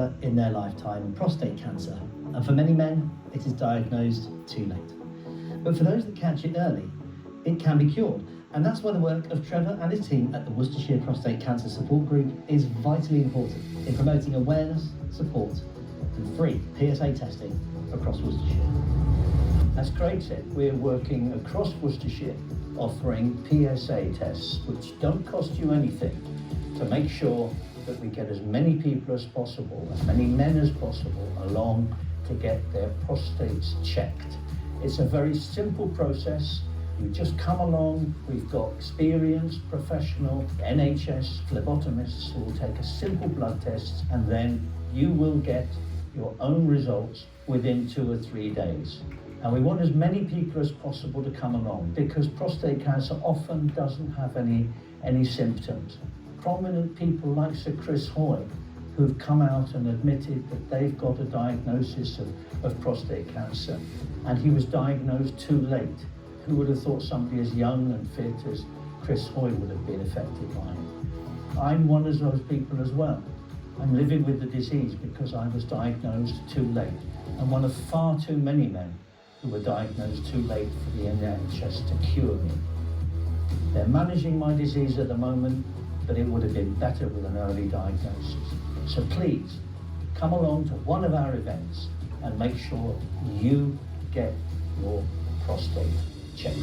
cancer in their lifetime, prostate cancer, and for many men, it is diagnosed too late. But for those that catch it early, it can be cured, and that's why the work of Trevor and his team at the Worcestershire Prostate Cancer Support Group is vitally important in promoting awareness, support, and free PSA testing across Worcestershire. As Craig said, we're working across Worcestershire offering PSA tests which don't cost you anything to make sure that we get as many people as possible, as many men as possible along to get their prostates checked. It's a very simple process. You just come along, we've got experienced professional NHS phlebotomists who will take a simple blood test, and then you will get your own results within 2 or 3 days. And we want as many people as possible to come along because prostate cancer often doesn't have any symptoms. Prominent people like Sir Chris Hoy, who've come out and admitted that they've got a diagnosis of prostate cancer, and he was diagnosed too late. Who would have thought somebody as young and fit as Chris Hoy would have been affected by it? I'm one of those people as well. I'm living with the disease because I was diagnosed too late, and one of far too many men who were diagnosed too late for the NHS to cure me. They're managing my disease at the moment, but it would have been better with an early diagnosis. So please, come along to one of our events and make sure you get your prostate checked.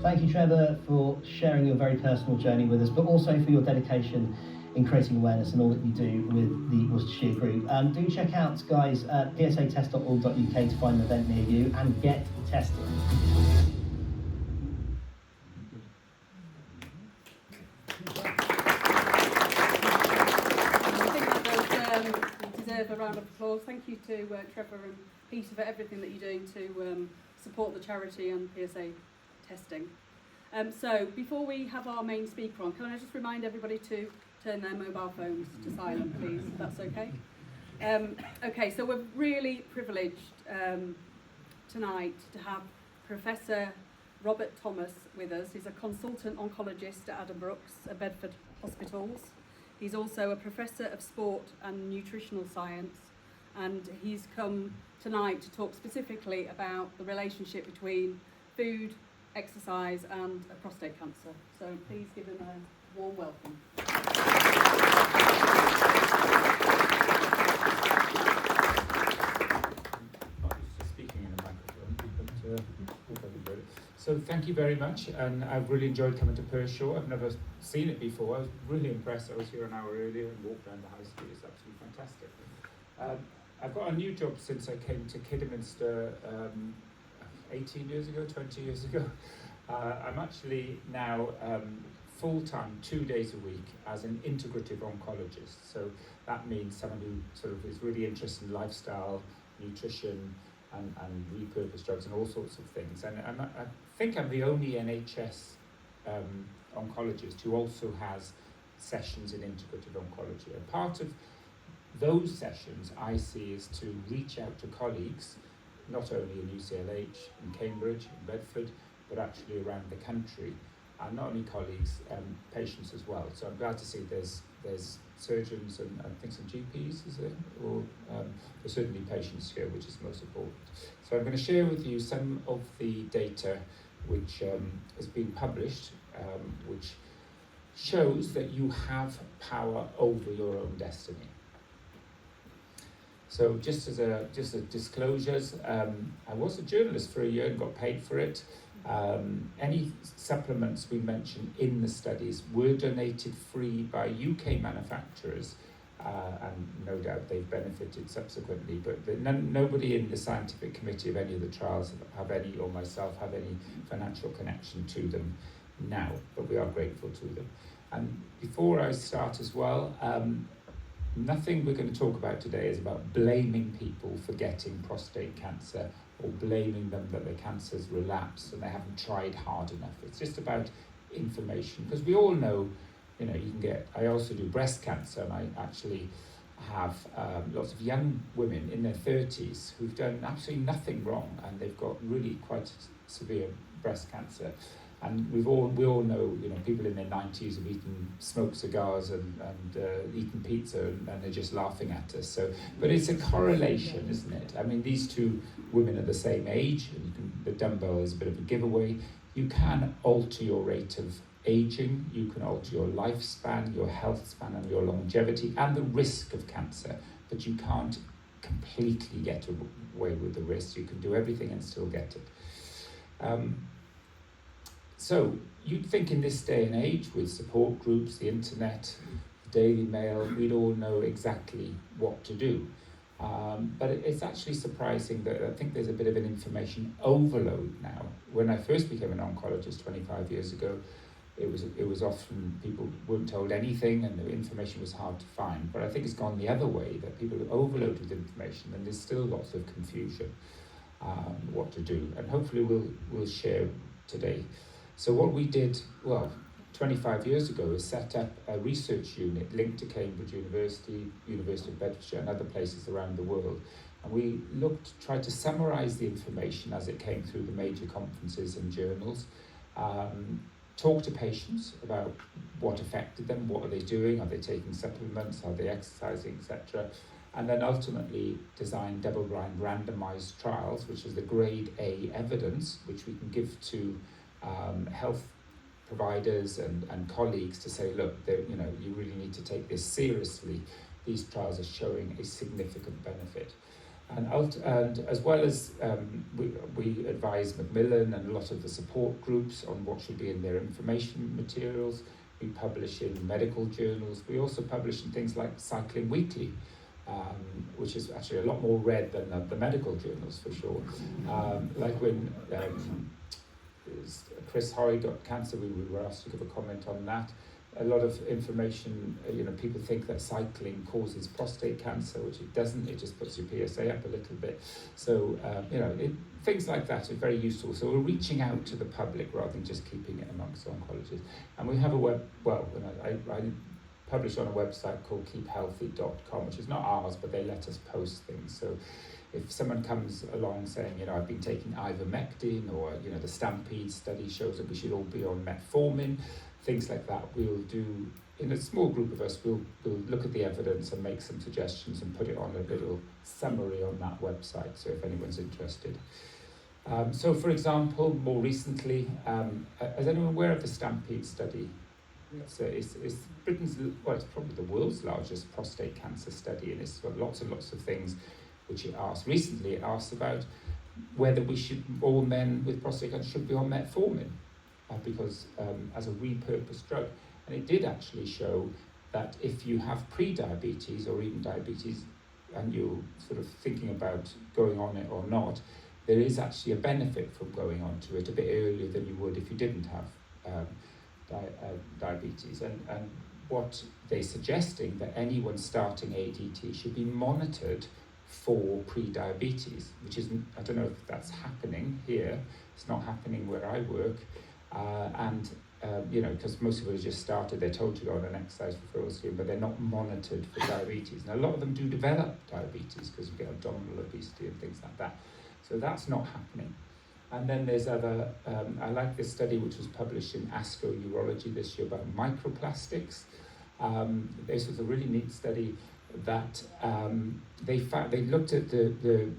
Thank you, Trevor, for sharing your very personal journey with us, but also for your dedication in creating awareness and all that you do with the Worcestershire Group. Do check out, guys, psatest.org.uk to find an event near you and get tested. Deserve a round of applause. Thank you to Trevor and Peter for everything that you're doing to support the charity and PSA testing. So before we have our main speaker on, can I just remind everybody to turn their mobile phones to silent, please, if that's okay? Okay, so we're really privileged tonight to have Professor Robert Thomas with us. He's a consultant oncologist at Adam Brooks at Bedford Hospitals. He's also a professor of sport and nutritional science, and he's come tonight to talk specifically about the relationship between food, exercise and prostate cancer. So please give him a warm welcome. Speaking in a microphone, but so thank you very much, and I've really enjoyed coming to Pershore. I've never seen it before. I was really impressed. I was here an hour earlier and walked around the high street. It's absolutely fantastic. I've got a new job since I came to Kidderminster 18 years ago, 20 years ago. I'm actually now full-time 2 days a week as an integrative oncologist. So that means someone who sort of is really interested in lifestyle, nutrition, and repurposed drugs and all sorts of things. And I think I'm the only NHS oncologist who also has sessions in integrative oncology. And part of those sessions I see is to reach out to colleagues, not only in UCLH, in Cambridge, in Bedford, but actually around the country. And not only colleagues, patients as well. So I'm glad to see there's surgeons and I think some GPs, is there? Or there's certainly patients here, which is most important. So I'm going to share with you some of the data which has been published, which shows that you have power over your own destiny. So just as disclosures, I was a journalist for a year and got paid for it. Any supplements we mention in the studies were donated free by UK manufacturers, and no doubt they've benefited subsequently, but nobody in the scientific committee of any of the trials have any, or myself, have any financial connection to them now, but we are grateful to them. And before I start as well, nothing we're going to talk about today is about blaming people for getting prostate cancer or blaming them that their cancer's relapsed and they haven't tried hard enough. It's just about information, because we all know, you can get, I also do breast cancer, and I actually have lots of young women in their 30s who've done absolutely nothing wrong and they've got really quite severe breast cancer. And we all know, people in their 90s have smoked cigars and eaten pizza, and they're just laughing at us. So, but it's a correlation, isn't it? I mean, these two women are the same age, and the dumbbell is a bit of a giveaway. You can alter your rate of aging, you can alter your lifespan, your health span, and your longevity, and the risk of cancer, but you can't completely get away with the risk. You can do everything and still get it. So you'd think in this day and age, with support groups, the internet, the Daily Mail, we'd all know exactly what to do. But it's actually surprising that I think there's a bit of an information overload now. When I first became an oncologist 25 years ago, it was often people weren't told anything and the information was hard to find. But I think it's gone the other way, that people are overloaded with information and there's still lots of confusion what to do. And hopefully we'll share today. So what we did, 25 years ago, is set up a research unit linked to Cambridge University, University of Bedfordshire, and other places around the world. And we tried to summarise the information as it came through the major conferences and journals, talk to patients about what affected them, what are they doing, are they taking supplements, are they exercising, etc. And then ultimately design double-blind randomised trials, which is the grade A evidence, which we can give to health providers and colleagues to say, look, you really need to take this seriously. These trials are showing a significant benefit. And as well as we advise Macmillan and a lot of the support groups on what should be in their information materials. We publish in medical journals. We also publish in things like Cycling Weekly, which is actually a lot more read than the medical journals for sure. Like when Chris Hoy got cancer, we were asked to give a comment on that. A lot of information, people think that cycling causes prostate cancer, which it doesn't. It just puts your PSA up a little bit. So, things like that are very useful. So we're reaching out to the public rather than just keeping it amongst oncologists. And we have I publish on a website called keephealthy.com, which is not ours, but they let us post things. So if someone comes along saying, I've been taking ivermectin, or, the Stampede study shows that we should all be on metformin, things like that, we'll do, in a small group of us, we'll look at the evidence and make some suggestions and put it on a little summary on that website, so if anyone's interested. So for example, more recently, is anyone aware of the Stampede study? So it's Britain's, it's probably the world's largest prostate cancer study, and it's got lots and lots of things which it asked about whether all men with prostate cancer should be on metformin, because as a repurposed drug. And it did actually show that if you have pre-diabetes or even diabetes and you're sort of thinking about going on it or not, there is actually a benefit from going on to it a bit earlier than you would if you didn't have diabetes. And what they're suggesting, that anyone starting ADT should be monitored for pre-diabetes, which isn't, I don't know if that's happening here. It's not happening where I work. Because most people have just started, they're told to go on an exercise referral scheme, but they're not monitored for diabetes. And a lot of them do develop diabetes because you get abdominal obesity and things like that. So that's not happening. And then there's other, I like this study which was published in ASCO Urology this year about microplastics. This was a really neat study that they looked at the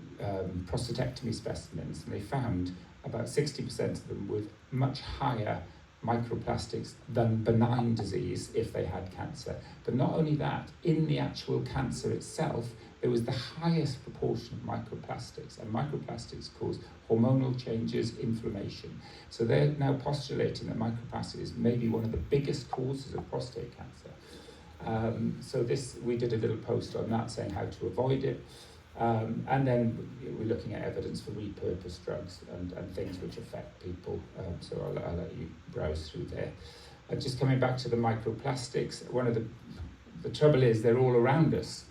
prostatectomy specimens, and they found about 60% of them with much higher microplastics than benign disease if they had cancer. But not only that, in the actual cancer itself, there was the highest proportion of microplastics, and microplastics cause hormonal changes, inflammation. So they're now postulating that microplastics may be one of the biggest causes of prostate cancer. So we did a little post on that saying how to avoid it. And then we're looking at evidence for repurposed drugs and things which affect people. So I'll let you browse through there. Just coming back to the microplastics, one of the trouble is they're all around us.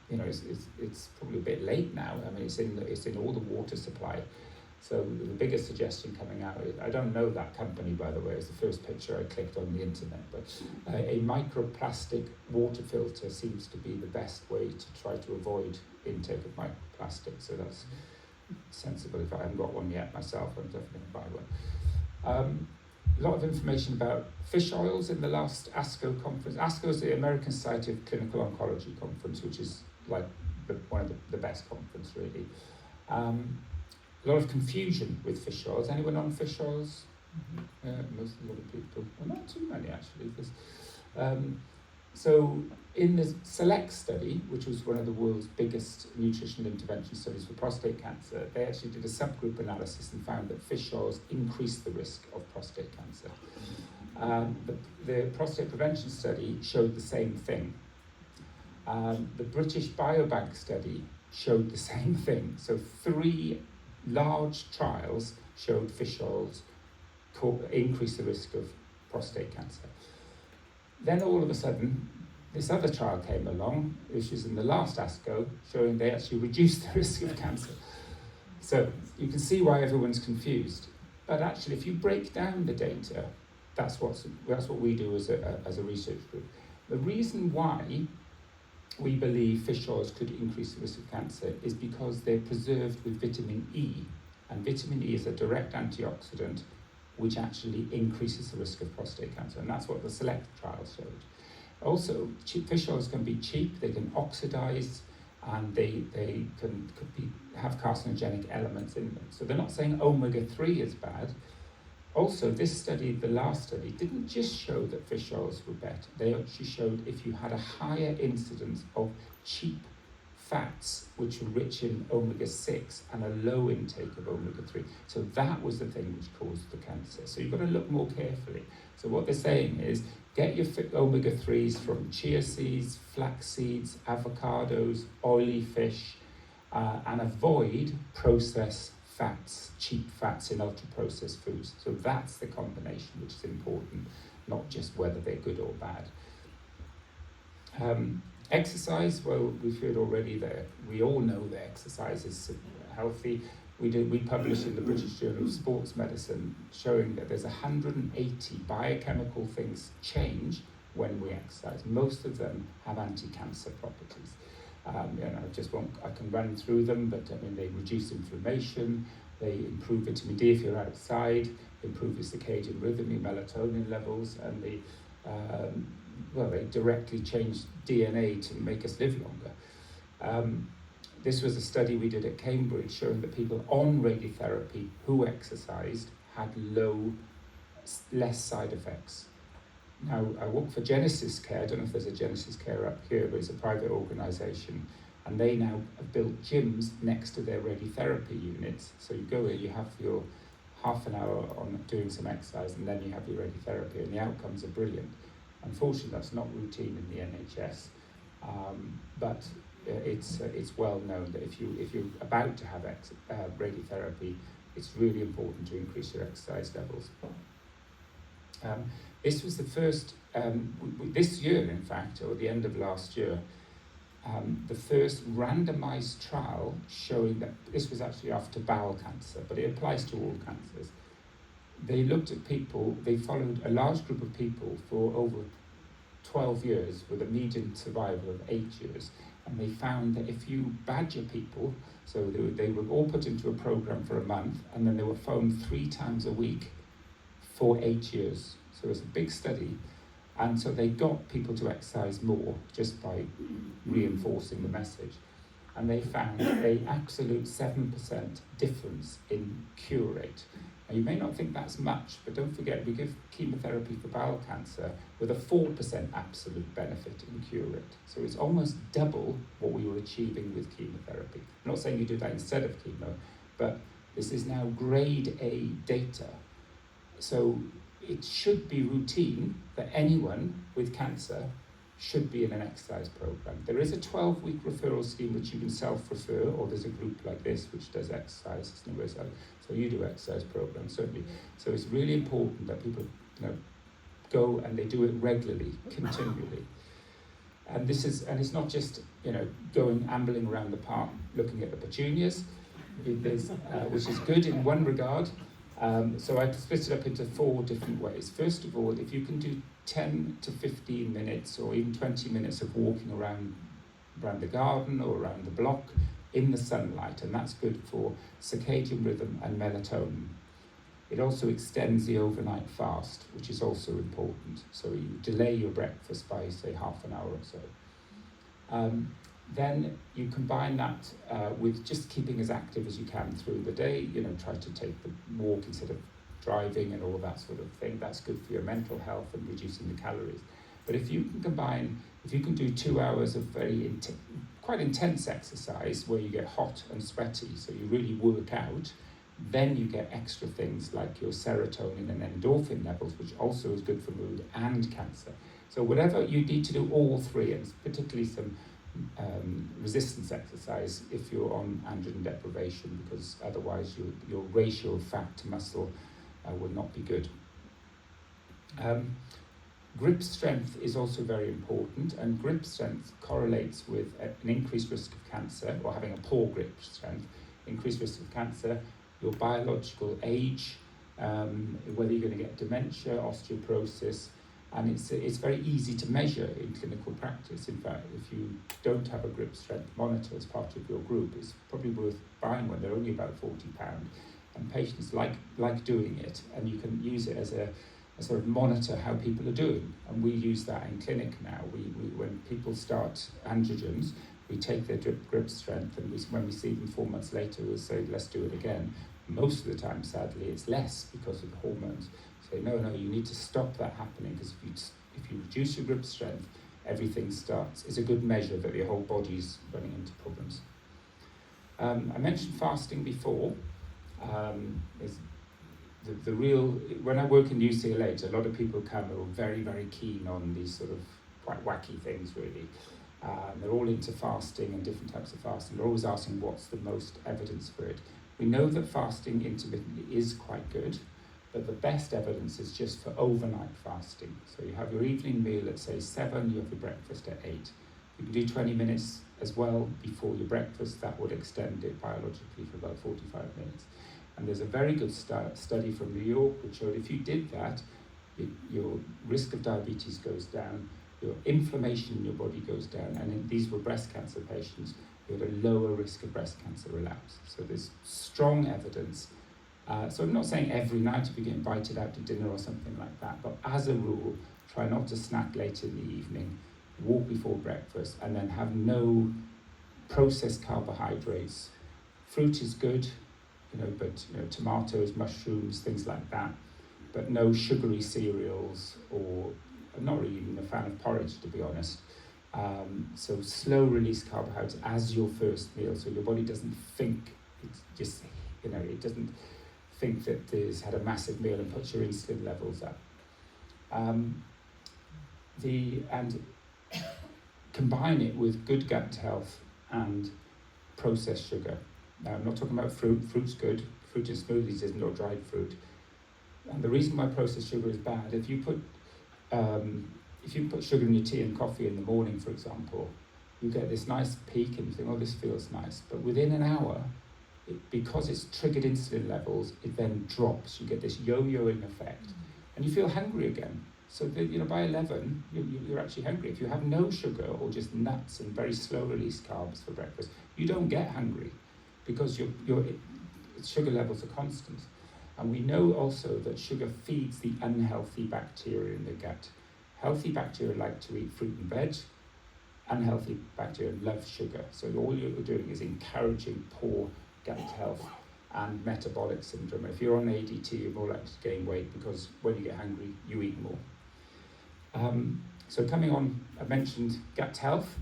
It's probably a bit late now. I mean, it's in all the water supply. So the biggest suggestion coming out, I don't know that company, by the way, it's the first picture I clicked on the internet, but a microplastic water filter seems to be the best way to try to avoid intake of microplastics. So that's sensible. If I haven't got one yet myself, I'm definitely going to buy one. a lot of information about fish oils in the last ASCO conference. ASCO is the American Society of Clinical Oncology conference, which is like one of the best conference, really. A lot of confusion with fish oils. Anyone on fish oils? A lot of people. Well, not too many, actually. So in the SELECT study, which was one of the world's biggest nutritional intervention studies for prostate cancer, they actually did a subgroup analysis and found that fish oils increase the risk of prostate cancer. The prostate prevention study showed the same thing. The British Biobank study showed the same thing. So 3 large trials showed fish oils increase the risk of prostate cancer. Then all of a sudden, this other trial came along, which was in the last ASCO, showing they actually reduced the risk of cancer. So you can see why everyone's confused. But actually, if you break down the data, that's what we do as a research group. The reason why we believe fish oils could increase the risk of cancer is because they're preserved with vitamin E. And vitamin E is a direct antioxidant which actually increases the risk of prostate cancer. And that's what the SELECT trial showed. Also, fish oils can be cheap, they can oxidize, and they have carcinogenic elements in them. So they're not saying omega-3 is bad. Also, this study, the last study, didn't just show that fish oils were better. They actually showed if you had a higher incidence of cheap fats, which were rich in omega-6, and a low intake of omega-3. So that was the thing which caused the cancer. So you've got to look more carefully. So what they're saying is, get your omega-3s from chia seeds, flax seeds, avocados, oily fish, and avoid processed fats, cheap fats in ultra-processed foods. So that's the combination which is important, not just whether they're good or bad. Exercise, well, we've heard already that we all know that exercise is healthy. We published in the British Journal of Sports Medicine showing that there's 180 biochemical things change when we exercise. Most of them have anti-cancer properties. I can run through them, but I mean, they reduce inflammation, they improve vitamin D if you're outside, improve your circadian rhythm, your melatonin levels, and they directly change DNA to make us live longer. This was a study we did at Cambridge showing that people on radiotherapy who exercised had less side effects. Now, I work for Genesis Care. I don't know if there's a Genesis Care up here, but it's a private organisation. And they now have built gyms next to their radiotherapy units. So you go in, you have your half an hour on doing some exercise, and then you have your radiotherapy, and the outcomes are brilliant. Unfortunately, that's not routine in the NHS, but it's well known that if you're about to have radiotherapy, it's really important to increase your exercise levels. This was the first, this year in fact, or the end of last year, the first randomized trial showing that this was actually after bowel cancer, but it applies to all cancers. They looked at people, they followed a large group of people for over 12 years with a median survival of 8 years. And they found that if you badger people, so they were all put into a program for a month, and then they were phoned 3 times a week for 8 years. So it's a big study. And so they got people to exercise more just by reinforcing the message. And they found an absolute 7% difference in cure rate. Now, you may not think that's much, but don't forget, we give chemotherapy for bowel cancer with a 4% absolute benefit in cure rate. So it's almost double what we were achieving with chemotherapy. I'm not saying you do that instead of chemo, but this is now grade A data. So it should be routine that anyone with cancer should be in an exercise program. There is a 12-week referral scheme which you can self-refer, or there's a group like this which does exercise. So you do exercise programs, certainly. So it's really important that people go and they do it regularly, continually. And it's not just going ambling around the park looking at the petunias, which is good in one regard. So I split it up into 4 different ways. First of all, if you can do 10 to 15 minutes or even 20 minutes of walking around the garden or around the block in the sunlight, and that's good for circadian rhythm and melatonin. It also extends the overnight fast, which is also important. So you delay your breakfast by, say, half an hour or so. Then you combine that with just keeping as active as you can through the day. Try to take the walk instead of driving and all that sort of thing. That's good for your mental health and reducing the calories. But if you can do 2 hours of quite intense exercise where you get hot and sweaty, so you really work out, then you get extra things like your serotonin and endorphin levels, which also is good for mood and cancer. So whatever, you need to do all three, and particularly some resistance exercise if you're on androgen deprivation, because otherwise your ratio of fat to muscle will not be good. Grip strength is also very important, and grip strength correlates with an increased risk of cancer, or having a poor grip strength, increased risk of cancer, your biological age, whether you're going to get dementia, osteoporosis, and it's very easy to measure in clinical practice. In fact, if you don't have a grip strength monitor as part of your group, it's probably worth buying one. They're only about £40, and patients like doing it, and you can use it as a sort of monitor how people are doing. And we use that in clinic now. We when people start androgens, we take their grip strength, and when we see them 4 months later, we'll say, let's do it again. Most of the time, sadly, it's less because of the hormones. Say, no, you need to stop that happening, because if you reduce your grip strength, everything starts. It's a good measure that your whole body's running into problems. I mentioned fasting before. When I work in UCLH, a lot of people come who are very, very keen on these sort of quite wacky things, really. They're all into fasting and different types of fasting. They're always asking what's the most evidence for it. We know that fasting intermittently is quite good, but the best evidence is just for overnight fasting. So you have your evening meal at, say, 7, you have your breakfast at 8. You can do 20 minutes as well before your breakfast. That would extend it biologically for about 45 minutes. And there's a very good study from New York which showed if you did that, your risk of diabetes goes down, your inflammation in your body goes down, and these were breast cancer patients who had a lower risk of breast cancer relapse. So there's strong evidence. So I'm not saying every night if you get invited out to dinner or something like that, but as a rule, try not to snack late in the evening, walk before breakfast, and then have no processed carbohydrates. Fruit is good, but tomatoes, mushrooms, things like that, but no sugary cereals, or I'm not really even a fan of porridge, to be honest. So slow release carbohydrates as your first meal, so your body doesn't think it's just, it doesn't think that it's had a massive meal and puts your insulin levels up. And combine it with good gut health and processed sugar. Now, I'm not talking about fruit. Fruit's good. Fruit in smoothies is not dried fruit. And the reason why processed sugar is bad, if you put sugar in your tea and coffee in the morning, for example, you get this nice peak and you think, oh, this feels nice. But within an hour, because it's triggered insulin levels, it then drops. You get this yo-yoing effect, and you feel hungry again. So that, by 11, you're actually hungry. If you have no sugar or just nuts and very slow release carbs for breakfast, you don't get hungry because your sugar levels are constant. And we know also that sugar feeds the unhealthy bacteria in the gut. Healthy bacteria like to eat fruit and veg. Unhealthy bacteria love sugar. So all you're doing is encouraging poor gut health and metabolic syndrome. If you're on ADT, you're more likely to gain weight because when you get hungry, you eat more. So coming on, I mentioned gut health.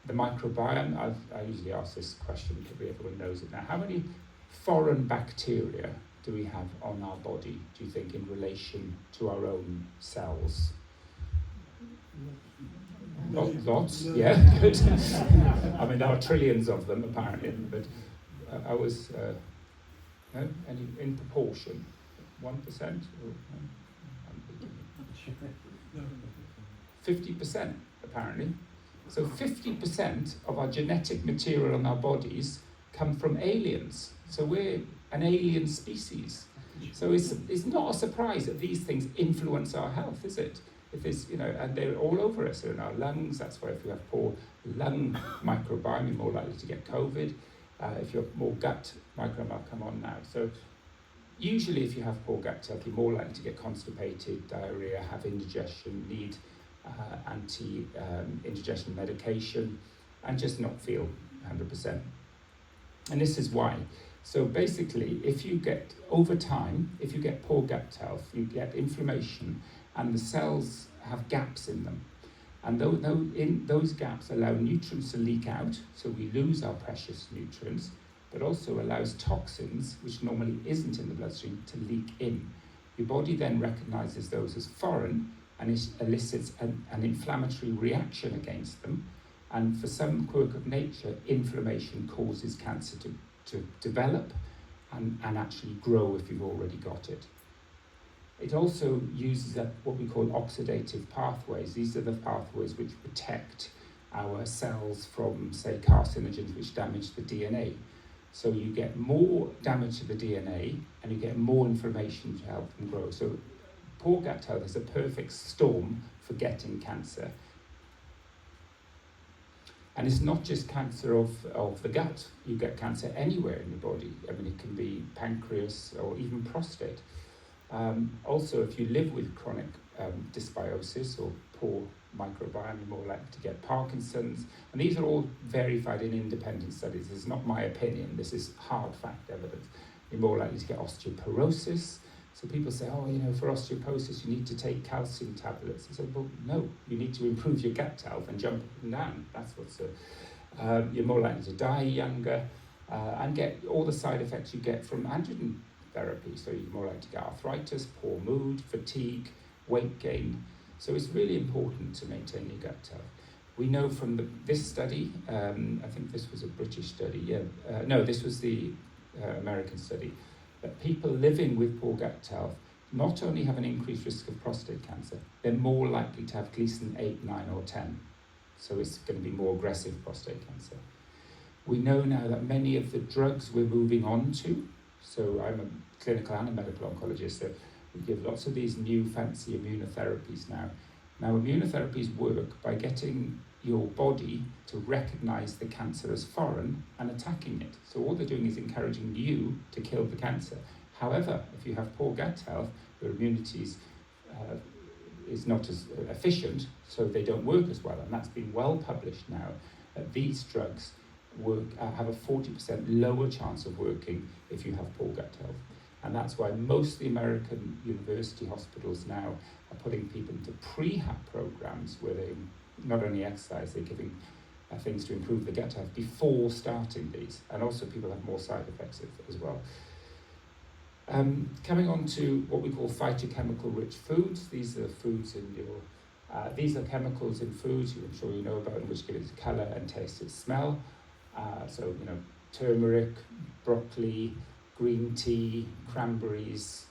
The microbiome, I usually ask this question, probably everyone knows it now. How many foreign bacteria do we have on our body, do you think, in relation to our own cells? Lots, yeah, good. I mean, there are trillions of them, apparently, but I was, any in proportion? 1%? 50%, apparently. So 50% of our genetic material in our bodies come from aliens. So we're an alien species. So it's not a surprise that these things influence our health, is it? If it's, and they're all over us. They're in our lungs. That's why if you have poor lung microbiome, you're more likely to get COVID. If you have more gut microbiome, I'll come on now. So Usually if you have poor gut health, you're more likely to get constipated, diarrhea, have indigestion, need anti-indigestion medication, and just not feel 100%. And this is why. So basically, if you get, over time, if you get poor gut health, you get inflammation, and the cells have gaps in them. And those gaps allow nutrients to leak out, so we lose our precious nutrients, but also allows toxins, which normally isn't in the bloodstream, to leak in. Your body then recognizes those as foreign, and it elicits an inflammatory reaction against them. And for some quirk of nature, inflammation causes cancer to develop and actually grow if you've already got it. It also uses what we call oxidative pathways. These are the pathways which protect our cells from, say, carcinogens which damage the DNA. So you get more damage to the DNA and you get more inflammation to help them grow. So poor gut health is a perfect storm for getting cancer. And it's not just cancer of the gut. You get cancer anywhere in your body. I mean, it can be pancreas or even prostate. Also, if you live with chronic dysbiosis or poor microbiome, you're more likely to get Parkinson's. And these are all verified in independent studies. This is not my opinion. This is hard fact evidence. You're more likely to get osteoporosis. So people say, oh, for osteoporosis, you need to take calcium tablets. I said, well, no, you need to improve your gut health and jump up and down. That's what's you're more likely to die younger and get all the side effects you get from androgen therapy. So you're more likely to get arthritis, poor mood, fatigue, weight gain. So it's really important to maintain your gut health. We know from this study, I think this was a British study, no, this was the American study, that people living with poor gut health not only have an increased risk of prostate cancer, they're more likely to have Gleason 8, 9 or 10. So it's going to be more aggressive prostate cancer. We know now that many of the drugs we're moving on to, so I'm a clinical and a medical oncologist, that we give lots of these new fancy immunotherapies now. Now immunotherapies work by getting your body to recognize the cancer as foreign and attacking it. So all they're doing is encouraging you to kill the cancer. However, if you have poor gut health, your immunity is not as efficient, so they don't work as well. And that's been well published now, that these drugs have a 40% lower chance of working if you have poor gut health. And that's why most of the American university hospitals now are putting people into prehab programs where they not only exercise, they're giving things to improve the gut health before starting these. And also people have more side effects as well. Coming on to what we call phytochemical rich foods. These are foods in your, these are chemicals in foods I'm sure you know about, which give it colour and taste and smell. So, turmeric, broccoli, green tea, cranberries,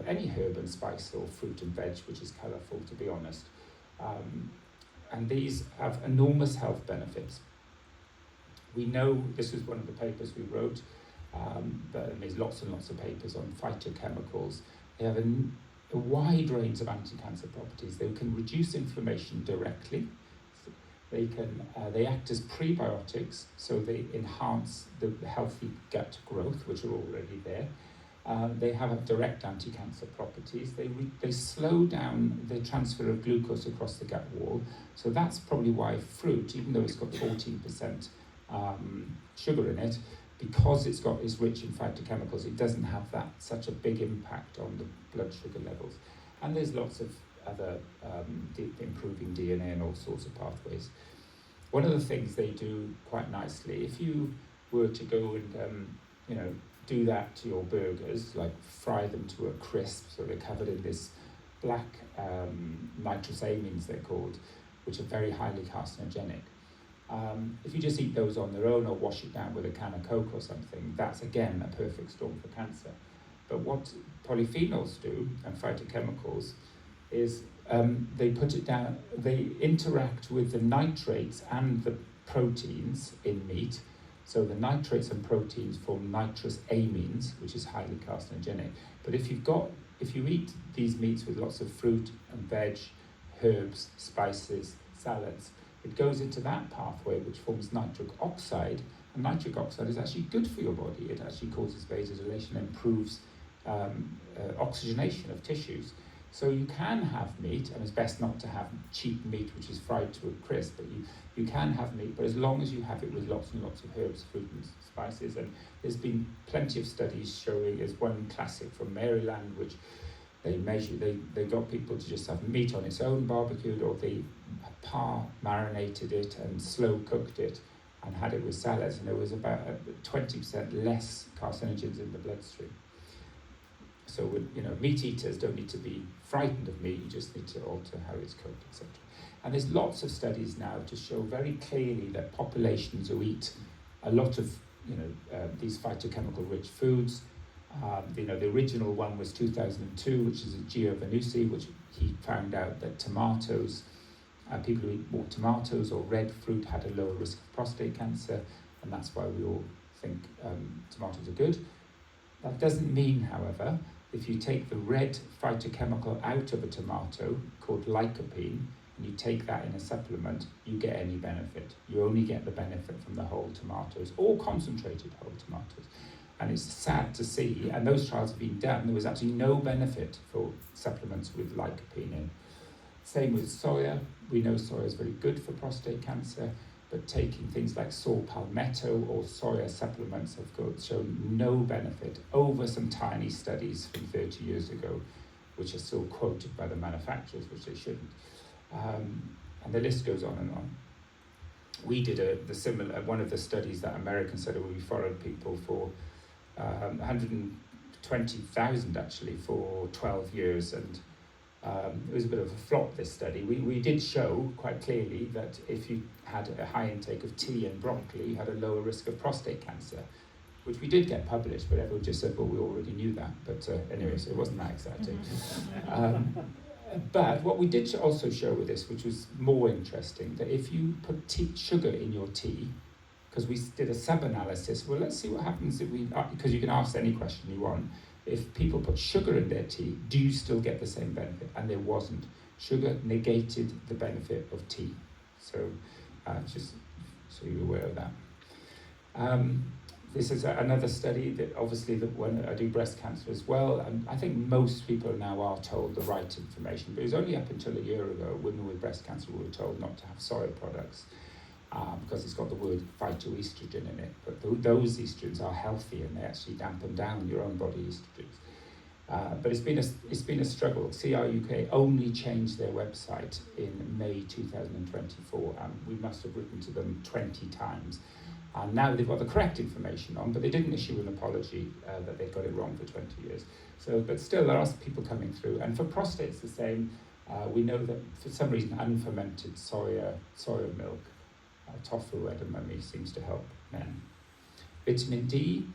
any herb and spice or fruit and veg, which is colourful, to be honest. And these have enormous health benefits. We know, this was one of the papers we wrote, but there's lots and lots of papers on phytochemicals. They have a wide range of anti-cancer properties. They can reduce inflammation directly. They act as prebiotics, so they enhance the healthy gut growth, which are already there. They have a direct anti-cancer properties. They slow down the transfer of glucose across the gut wall. So that's probably why fruit, even though it's got 14% sugar in it, because it's rich in phytochemicals, it doesn't have such a big impact on the blood sugar levels. And there's lots of other improving DNA and all sorts of pathways. One of the things they do quite nicely, if you were to go and do that to your burgers, like fry them to a crisp, so they're covered in this black nitrous amines, they're called, which are very highly carcinogenic. If you just eat those on their own or wash it down with a can of Coke or something, that's again a perfect storm for cancer. But what polyphenols do, and phytochemicals, is they put it down, they interact with the nitrates and the proteins in meat. So the nitrates and proteins form nitrous amines, which is highly carcinogenic. But if you eat these meats with lots of fruit and veg, herbs, spices, salads, it goes into that pathway which forms nitric oxide, and nitric oxide is actually good for your body. It actually causes vasodilation and improves oxygenation of tissues. So you can have meat, and it's best not to have cheap meat which is fried to a crisp, but you can have meat, but as long as you have it with lots and lots of herbs, fruit and spices. And there's been plenty of studies showing, there's one classic from Maryland, which they got people to just have meat on its own barbecued, or they marinated it and slow cooked it and had it with salads, and there was about 20% less carcinogens in the bloodstream. So, meat eaters don't need to be frightened of meat, you just need to alter how it's cooked, etc. And there's lots of studies now to show very clearly that populations who eat a lot of, these phytochemical-rich foods, the original one was 2002, which is a Gio Vannucci, which he found out that tomatoes, people who eat more tomatoes or red fruit had a lower risk of prostate cancer, and that's why we all think tomatoes are good. That doesn't mean, however, if you take the red phytochemical out of a tomato, called lycopene, and you take that in a supplement, you get any benefit. You only get the benefit from the whole tomatoes, or concentrated whole tomatoes. And it's sad to see, and those trials have been done, there was actually no benefit for supplements with lycopene in. Same with soya. We know soya is very good for prostate cancer, but taking things like saw palmetto or soya supplements have shown no benefit over some tiny studies from 30 years ago, which are still quoted by the manufacturers, which they shouldn't. And the list goes on and on. We did one of the studies that American said, where we followed people for 120,000 actually for 12 years, and it was a bit of a flop, this study. We did show quite clearly that if you had a high intake of tea and broccoli, you had a lower risk of prostate cancer, which we did get published, but everyone just said, well, we already knew that. But anyway, so it wasn't that exciting. But what we did also show with this, which was more interesting, that if you put sugar in your tea, because we did a sub-analysis, well, let's see what happens if because you can ask any question you want, if people put sugar in their tea, do you still get the same benefit? And there wasn't. Sugar negated the benefit of tea. So just so you're aware of that. This is another study that obviously when I do breast cancer as well, and I think most people now are told the right information, but it was only up until a year ago, women with breast cancer were told not to have soy products because it's got the word phytoestrogen in it, but those estrogens are healthy and they actually dampen down your own body estrogens. But it's been a struggle. CR UK only changed their website in May 2024, and we must have written to them 20 times. And now they've got the correct information on, but they didn't issue an apology that they got it wrong for 20 years. So, but still, there are people coming through. And for prostate, it's the same. We know that for some reason, unfermented soya milk, tofu edamame seems to help men. Vitamin D.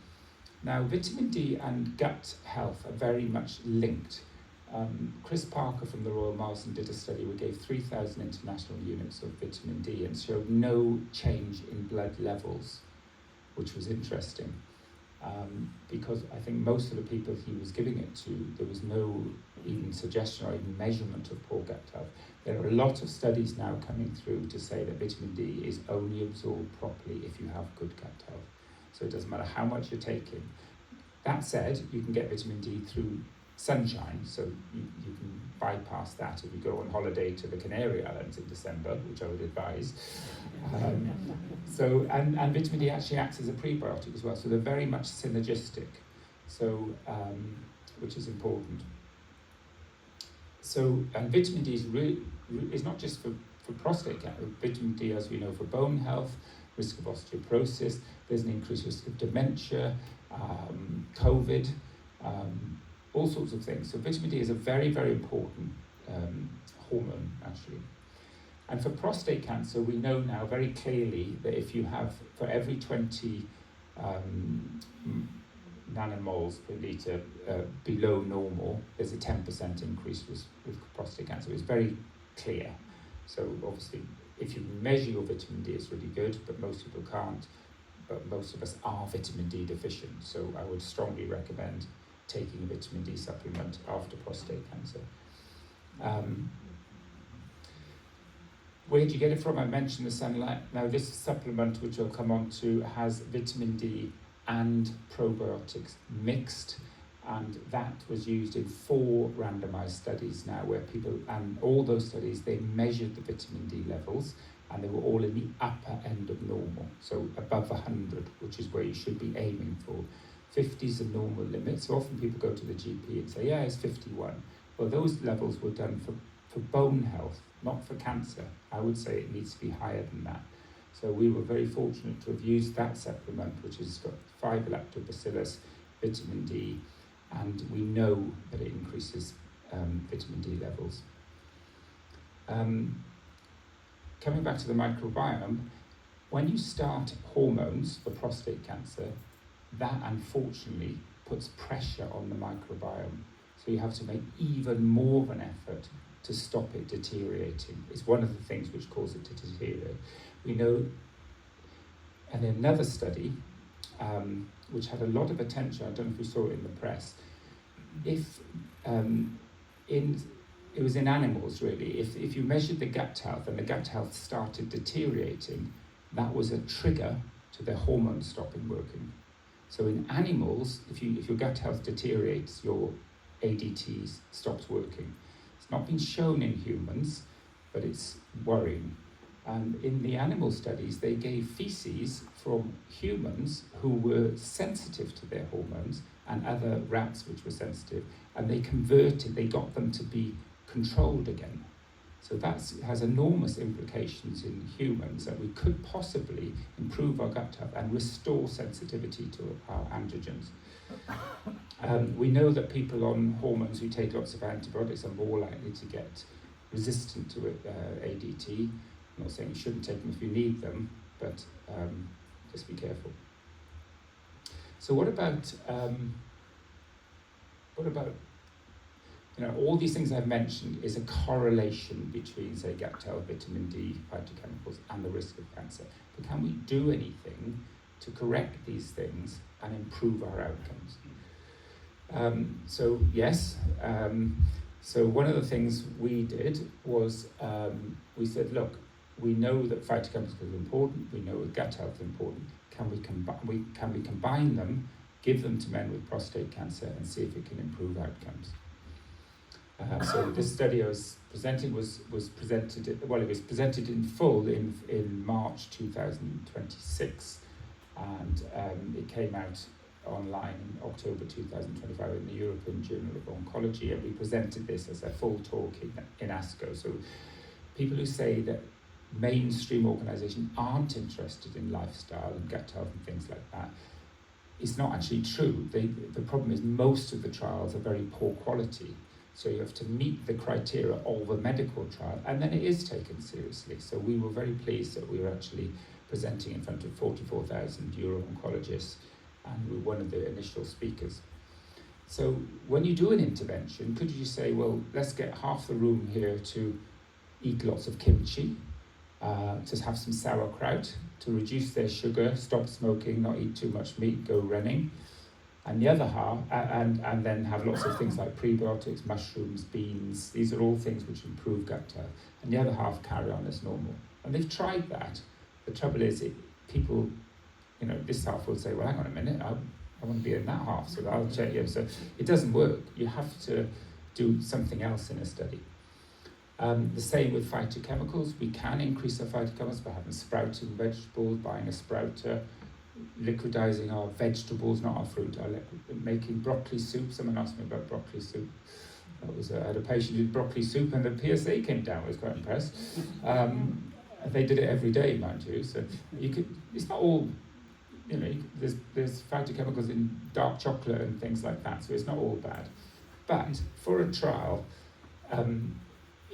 Now, vitamin D and gut health are very much linked. Chris Parker from the Royal Marsden did a study where gave 3,000 international units of vitamin D and showed no change in blood levels, which was interesting. Because I think most of the people he was giving it to, there was no even suggestion or even measurement of poor gut health. There are a lot of studies now coming through to say that vitamin D is only absorbed properly if you have good gut health. So it doesn't matter how much you're taking. That said, you can get vitamin D through sunshine, so you can bypass that if you go on holiday to the Canary Islands in December, which I would advise. And vitamin D actually acts as a prebiotic as well, so they're very much synergistic, so which is important. So, and vitamin D is not just for prostate cancer. Vitamin D, as we know, for bone health, risk of osteoporosis. There's an increased risk of dementia, COVID. All sorts of things. So vitamin D is a very, very important hormone, actually. And for prostate cancer, we know now very clearly that if you have, for every 20 nanomoles per litre below normal, there's a 10% increase with prostate cancer. It's very clear. So obviously, if you measure your vitamin D, it's really good, but most people can't. But most of us are vitamin D deficient. So I would strongly recommend taking a vitamin D supplement after prostate cancer. Where do you get it from? I mentioned the sunlight. Now this supplement, which I'll come on to, has vitamin D and probiotics mixed. and that was used in 4 randomized studies now, where people, and all those studies, they measured the vitamin D levels, and they were all in the upper end of normal, so above 100, which is where you should be aiming for. 50 is a normal limit, so often people go to the GP and say, yeah, it's 51. Well, those levels were done for bone health, not for cancer. I would say it needs to be higher than that. So we were very fortunate to have used that supplement, which has got 5-lactobacillus, vitamin D, and we know that it increases vitamin D levels. Coming back to the microbiome, when you start hormones for prostate cancer, that unfortunately puts pressure on the microbiome. So you have to make even more of an effort to stop it deteriorating. It's one of the things which cause it to deteriorate. We know, and another study, which had a lot of attention, I don't know if we saw it in the press, it was in animals really, if you measured the gut health and the gut health started deteriorating, that was a trigger to their hormones stopping working. So in animals, if your gut health deteriorates, your ADT stops working. It's not been shown in humans, but it's worrying. And in the animal studies, they gave feces from humans who were sensitive to their hormones and other rats which were sensitive, and they got them to be controlled again. So that has enormous implications in humans, that we could possibly improve our gut health and restore sensitivity to our androgens. We know that people on hormones who take lots of antibiotics are more likely to get resistant to ADT. I'm not saying you shouldn't take them if you need them, but just be careful. So what about all these things I've mentioned is a correlation between, say, gut health, vitamin D, phytochemicals, and the risk of cancer. But can we do anything to correct these things and improve our outcomes? So yes. So one of the things we did was we said, look, we know that phytochemicals are important. We know that gut health is important. Can we combine them, give them to men with prostate cancer, and see if it can improve outcomes? So this study I was presenting was presented in full in March 2026, and it came out online in October 2025 in the European Journal of Oncology, and we presented this as a full talk in ASCO. So people who say that mainstream organisations aren't interested in lifestyle and gut health and things like that, it's not actually true. The problem is most of the trials are very poor quality. So you have to meet the criteria of a medical trial, and then it is taken seriously. So we were very pleased that we were actually presenting in front of 44,000 uro-oncologists, and we were one of the initial speakers. So when you do an intervention, could you say, well, let's get half the room here to eat lots of kimchi, to have some sauerkraut, to reduce their sugar, stop smoking, not eat too much meat, go running. And the other half, and then have lots of things like prebiotics, mushrooms, beans. These are all things which improve gut health. And the other half carry on as normal. And they've tried that. The trouble is, people, this half will say, well, hang on a minute, I want to be in that half, so I'll check you. So it doesn't work. You have to do something else in a study. The same with phytochemicals. We can increase our phytochemicals by having sprouting vegetables, buying a sprouter, liquidizing our vegetables, not our fruit, making broccoli soup. Someone asked me about broccoli soup. I had a patient who did broccoli soup and the PSA came down. I was quite impressed. They did it every day, mind you. So it's not all, there's phytochemicals in dark chocolate and things like that, so it's not all bad. But for a trial,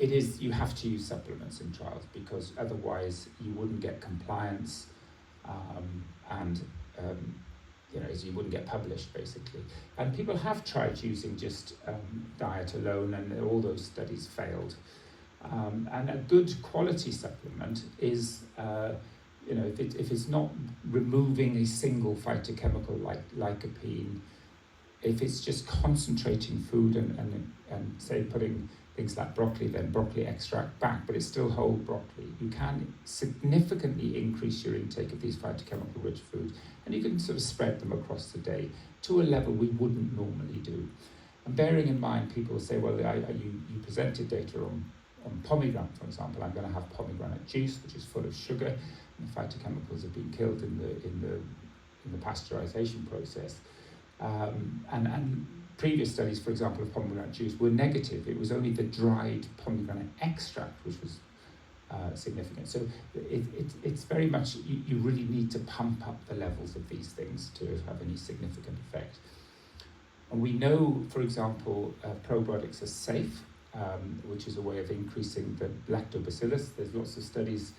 you have to use supplements in trials, because otherwise you wouldn't get compliance, and you wouldn't get published, basically. And people have tried using just diet alone, and all those studies failed. And a good quality supplement is, if it's not removing a single phytochemical like lycopene, if it's just concentrating food and say putting things like broccoli, then broccoli extract back, but it's still whole broccoli, you can significantly increase your intake of these phytochemical rich foods, and you can sort of spread them across the day to a level we wouldn't normally do. And bearing in mind, people will say, well, you presented data on pomegranate, for example. I'm going to have pomegranate juice, which is full of sugar, and the phytochemicals have been killed in the pasteurization process. And previous studies, for example, of pomegranate juice were negative. It was only the dried pomegranate extract which was significant. So it's very much, you really need to pump up the levels of these things to have any significant effect. And we know, for example, probiotics are safe, which is a way of increasing the lactobacillus. There's lots of studies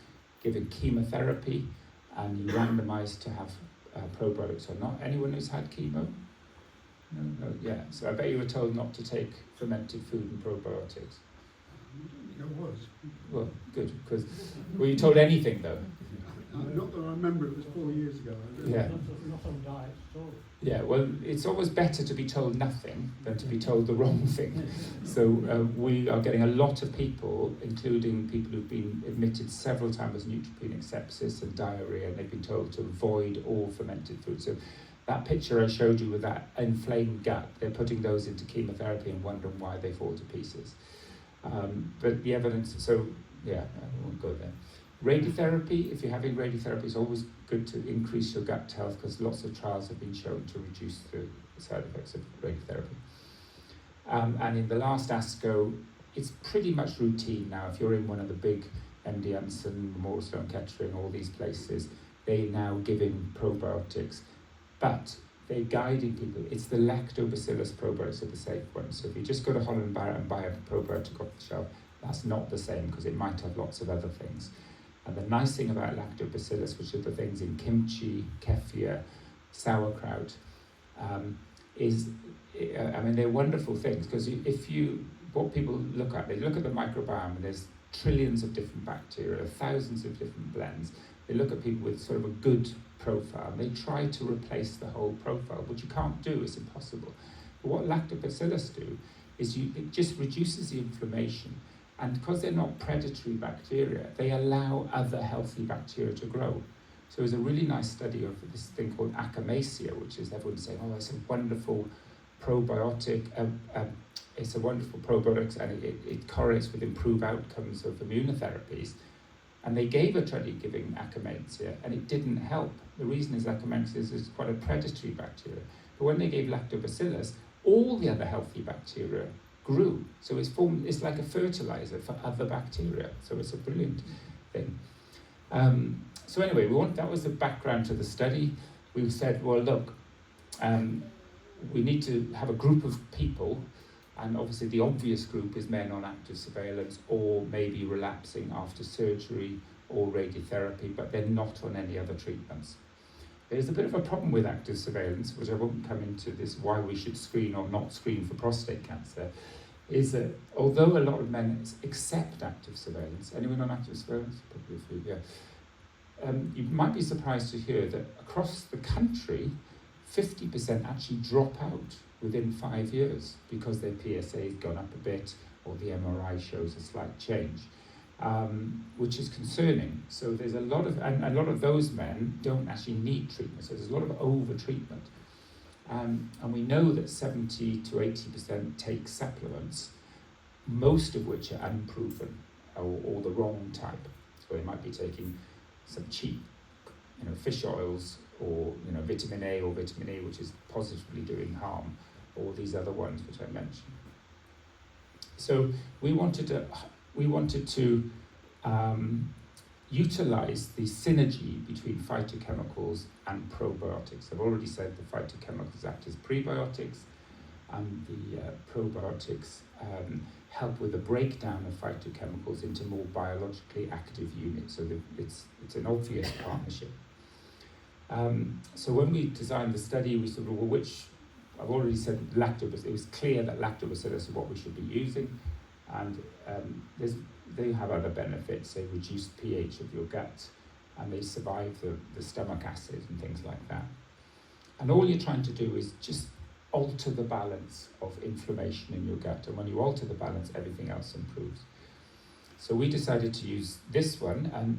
giving chemotherapy, and you randomise to have probiotics or not. Anyone who's had chemo? No, yeah. So I bet you were told not to take fermented food and probiotics. It was. Well, good, because were you told anything though? Not that I remember, it was 4 years ago. Yeah. Not on diet at all. Yeah, well, it's always better to be told nothing than to be told the wrong thing. So we are getting a lot of people, including people who've been admitted several times as neutropenic sepsis and diarrhea, and they've been told to avoid all fermented food. So that picture I showed you with that inflamed gut, they're putting those into chemotherapy and wondering why they fall to pieces. But the evidence, so yeah, I won't go there. Radiotherapy, if you're having radiotherapy, it's always good to increase your gut health, because lots of trials have been shown to reduce the side effects of radiotherapy. And in the last ASCO, it's pretty much routine now. If you're in one of the big MD Anderson, Memorial Sloan Kettering, all these places, they're now giving probiotics, but they're guiding people. It's the lactobacillus probiotics are the safe ones. So if you just go to Holland Barrett and buy a probiotic off the shelf, that's not the same, because it might have lots of other things. And the nice thing about lactobacillus, which are the things in kimchi, kefir, sauerkraut, is, I mean, they're wonderful things, because what people look at, they look at the microbiome, and there's trillions of different bacteria, thousands of different blends. They look at people with sort of a good profile, and they try to replace the whole profile, which you can't do, it's impossible. But what lactobacillus do is it just reduces the inflammation. And because they're not predatory bacteria, they allow other healthy bacteria to grow. So there's a really nice study of this thing called Akkermansia, which is everyone's saying, oh, it's a wonderful probiotic. It's a wonderful probiotic, and it correlates with improved outcomes of immunotherapies. And they gave a study giving Akkermansia, and it didn't help. The reason is Akkermansia is quite a predatory bacteria. But when they gave lactobacillus, all the other healthy bacteria grew. So it's like a fertilizer for other bacteria. So it's a brilliant thing. So anyway, that was the background to the study. We said, well, look, we need to have a group of people, and obviously the obvious group is men on active surveillance, or maybe relapsing after surgery or radiotherapy, but they're not on any other treatments. There's a bit of a problem with active surveillance, which I won't come into this, why we should screen or not screen for prostate cancer, is that although a lot of men accept active surveillance, anyone on active surveillance? Probably a few, yeah. You might be surprised to hear that across the country, 50% actually drop out within 5 years because their PSA has gone up a bit, or the MRI shows a slight change. Which is concerning. So there's a lot of those men don't actually need treatment. So there's a lot of over-treatment. And we know that 70 to 80% take supplements, most of which are unproven or the wrong type. So they might be taking some cheap, fish oils, or vitamin A or vitamin E, which is positively doing harm, or these other ones which I mentioned. So we wanted to utilize the synergy between phytochemicals and probiotics. I've already said the phytochemicals act as prebiotics, and the probiotics help with the breakdown of phytochemicals into more biologically active units. So it's an obvious partnership. So when we designed the study, we said, well, I've already said lactobacillus. It was clear that lactobacillus is what we should be using, and they have other benefits. They reduce pH of your gut, and they survive the stomach acid and things like that. And all you're trying to do is just alter the balance of inflammation in your gut. And when you alter the balance, everything else improves. So we decided to use this one, and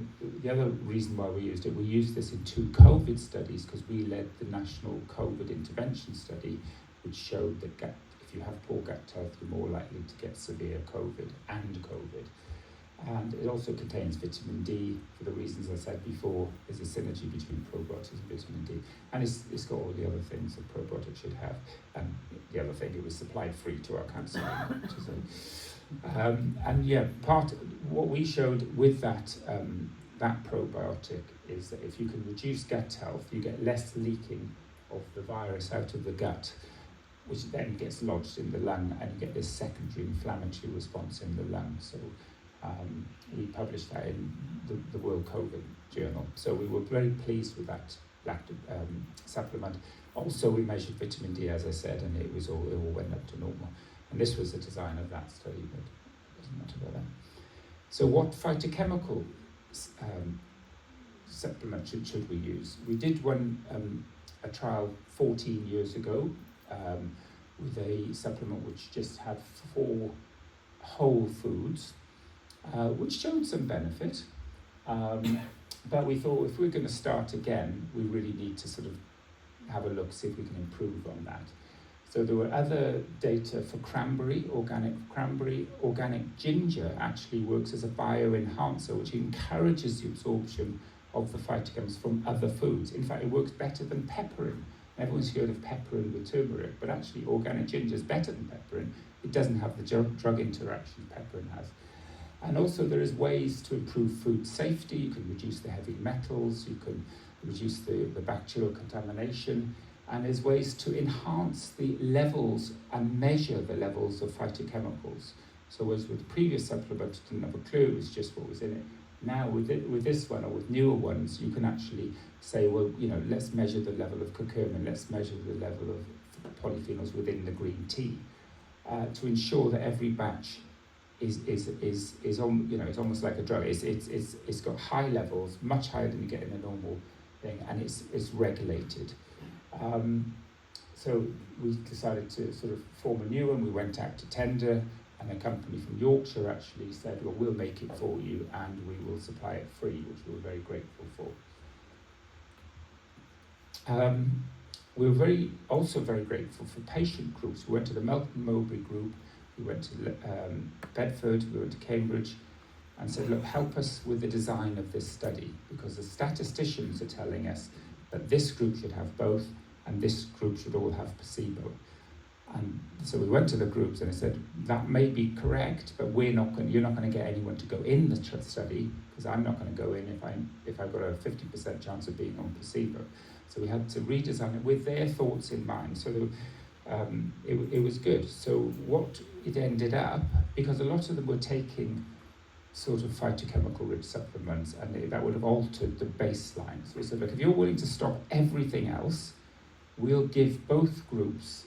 the other reason why we used this in 2 COVID studies, because we led the national COVID intervention study, which showed that if you have poor gut health, you're more likely to get severe COVID and COVID. And it also contains vitamin D, for the reasons I said before. There's a synergy between probiotics and vitamin D. And it's got all the other things that probiotics should have. And the other thing, it was supplied free to our cancer unit. And yeah, what we showed with that probiotic is that if you can reduce gut health, you get less leaking of the virus out of the gut, which then gets lodged in the lung, and you get this secondary inflammatory response in the lung. So we published that in the World COVID Journal. So we were very pleased with that supplement. Also, we measured vitamin D, as I said, and it all went up to normal. And this was the design of that study, but it doesn't matter about that. So what phytochemical supplement should we use? We did a trial 14 years ago with a supplement which just had 4 whole foods, which showed some benefit. But we thought if we're going to start again, we really need to sort of have a look, see if we can improve on that. So there were other data for cranberry. Organic ginger actually works as a bioenhancer, which encourages the absorption of the phytochemicals from other foods. In fact, it works better than pepperin. Everyone's heard of pepperin with turmeric, but actually organic ginger is better than pepperin. It doesn't have the drug interactions pepperin has. And also there is ways to improve food safety. You can reduce the heavy metals, you can reduce the bacterial contamination, and there's ways to enhance the levels and measure the levels of phytochemicals. So as with previous supplements, didn't have a clue, it was just what was in it. Now with this one, or with newer ones, you can actually say, well, let's measure the level of curcumin, let's measure the level of polyphenols within the green tea, to ensure that every batch is it's almost like a drug. It's got high levels, much higher than you get in a normal thing, and it's regulated. So we decided to sort of form a new one. We went out to tender, and a company from Yorkshire actually said, well, we'll make it for you and we will supply it free, which we were very grateful for. We were also very grateful for patient groups. We went to the Melton Mowbray group, we went to Bedford, we went to Cambridge, and said, look, help us with the design of this study, because the statisticians are telling us that this group should have both and this group should all have placebo. And so we went to the groups and I said, that may be correct, but you're not going to get anyone to go in the study, because I'm not going to go in if I've got a 50% chance of being on placebo. So we had to redesign it with their thoughts in mind. So it was good. So what it ended up, because a lot of them were taking sort of phytochemical rich supplements, and that would have altered the baseline. So we said, look, if you're willing to stop everything else, we'll give both groups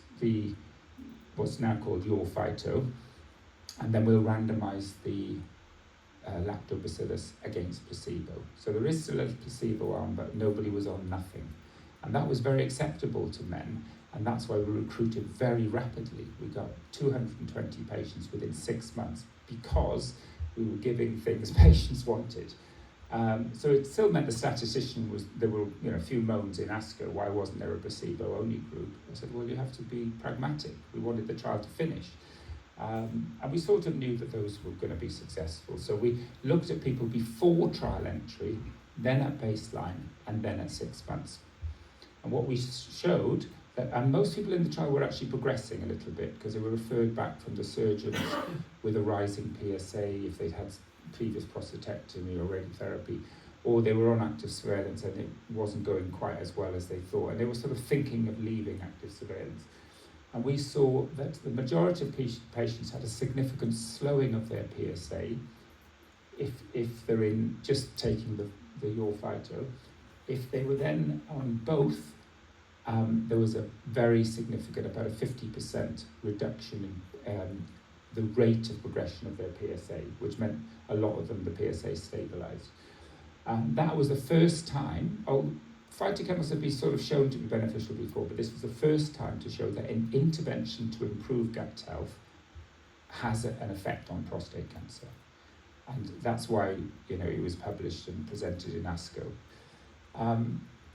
what's now called your phyto, and then we'll randomize the lactobacillus against placebo. So there is still a placebo arm, but nobody was on nothing. And that was very acceptable to men, and that's why we recruited very rapidly. We got 220 patients within 6 months, because we were giving things patients wanted. So it still meant the statistician there were a few moans in ASCO, why wasn't there a placebo-only group? I said, well, you have to be pragmatic. We wanted the trial to finish. And we sort of knew that those were going to be successful. So we looked at people before trial entry, then at baseline, and then at 6 months. And what we showed, and most people in the trial were actually progressing a little bit, because they were referred back from the surgeons with a rising PSA if they'd had previous prostatectomy or radiotherapy, or they were on active surveillance and it wasn't going quite as well as they thought, and they were sort of thinking of leaving active surveillance. And we saw that the majority of patients had a significant slowing of their PSA if they're in just taking the your phyto. If they were then on both, there was a very significant, about a 50% reduction in the rate of progression of their PSA, which meant a lot of them, the PSA stabilised. That was the first time, phytochemicals have been sort of shown to be beneficial before, but this was the first time to show that an intervention to improve gut health has an effect on prostate cancer. And that's why, you know, it was published and presented in ASCO.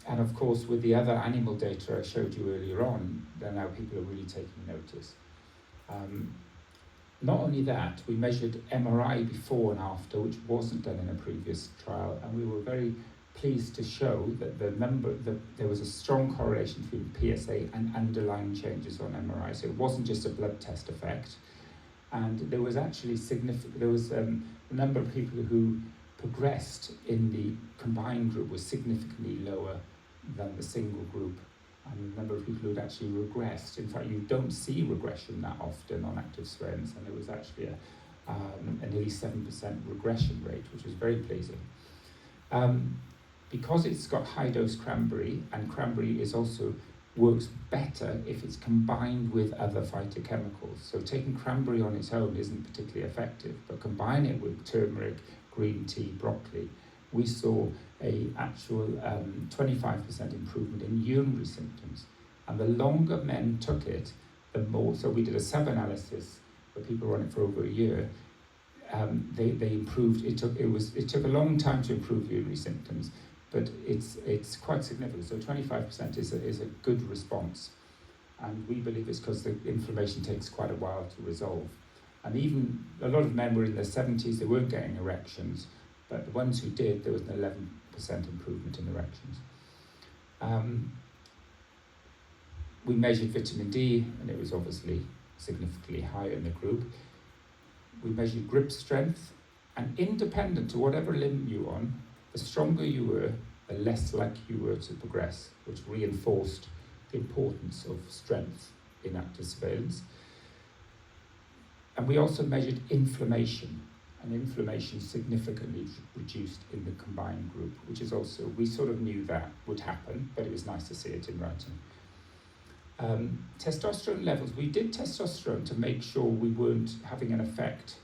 And of course, with the other animal data I showed you earlier on, then now people are really taking notice. Not only that, we measured MRI before and after, which wasn't done in a previous trial, and we were very pleased to show that there was a strong correlation between PSA and underlying changes on MRI. So it wasn't just a blood test effect, and there was actually a number of people who progressed in the combined group was significantly lower than the single group, and the number of people who had actually regressed. In fact, you don't see regression that often on active surveillance, and there was actually a nearly 7% regression rate, which was very pleasing. Because it's got high dose cranberry, and cranberry works better if it's combined with other phytochemicals. So taking cranberry on its own isn't particularly effective, but combine it with turmeric, green tea, broccoli, we saw a actual 25% improvement in urinary symptoms. And the longer men took it, the more, so we did a sub-analysis where people were on it for over a year, they improved, it took a long time to improve urinary symptoms, but it's quite significant. So 25% is a good response. And we believe it's because the inflammation takes quite a while to resolve. And even a lot of men were in their 70s, they weren't getting erections, but the ones who did, there was an 11% improvement in erections. We measured vitamin D, and it was obviously significantly higher in the group. We measured grip strength, and independent to whatever limb you're on, the stronger you were, the less likely you were to progress, which reinforced the importance of strength in active surveillance. And we also measured inflammation, and inflammation significantly reduced in the combined group, which is also, we sort of knew that would happen, but it was nice to see it in writing. Testosterone levels, we did testosterone to make sure we weren't having an effect,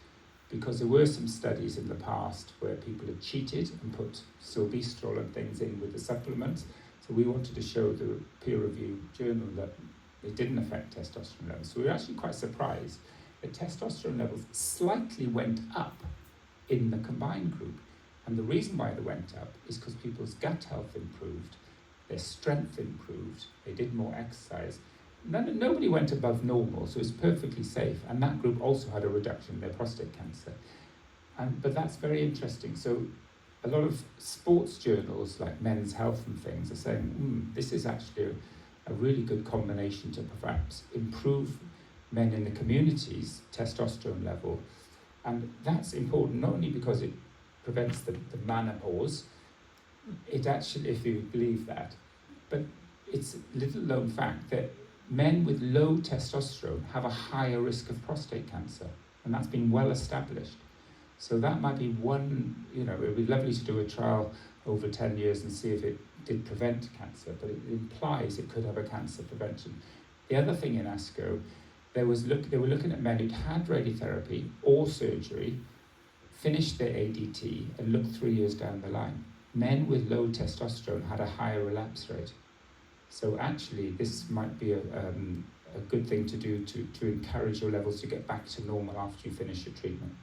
because there were some studies in the past where people had cheated and put silbestrol and things in with the supplements. So we wanted to show the peer-reviewed journal that it didn't affect testosterone levels. So we were actually quite surprised that testosterone levels slightly went up in the combined group. And the reason why they went up is because people's gut health improved, their strength improved, they did more exercise. Nobody went above normal, so it's perfectly safe. And that group also had a reduction in their prostate cancer. But that's very interesting. So a lot of sports journals like Men's Health and things are saying, this is actually a really good combination to perhaps improve men in the community's testosterone level. And that's important not only because it prevents the menopause, it actually, if you believe that, but it's a little known fact that men with low testosterone have a higher risk of prostate cancer, and that's been well established. So that might be one, it would be lovely to do a trial over 10 years and see if it did prevent cancer, but it implies it could have a cancer prevention. The other thing in ASCO, they were looking at men who'd had radiotherapy or surgery, finished their ADT, and looked 3 years down the line. Men with low testosterone had a higher relapse rate. So actually, this might be a good thing to do to encourage your levels to get back to normal after you finish your treatment.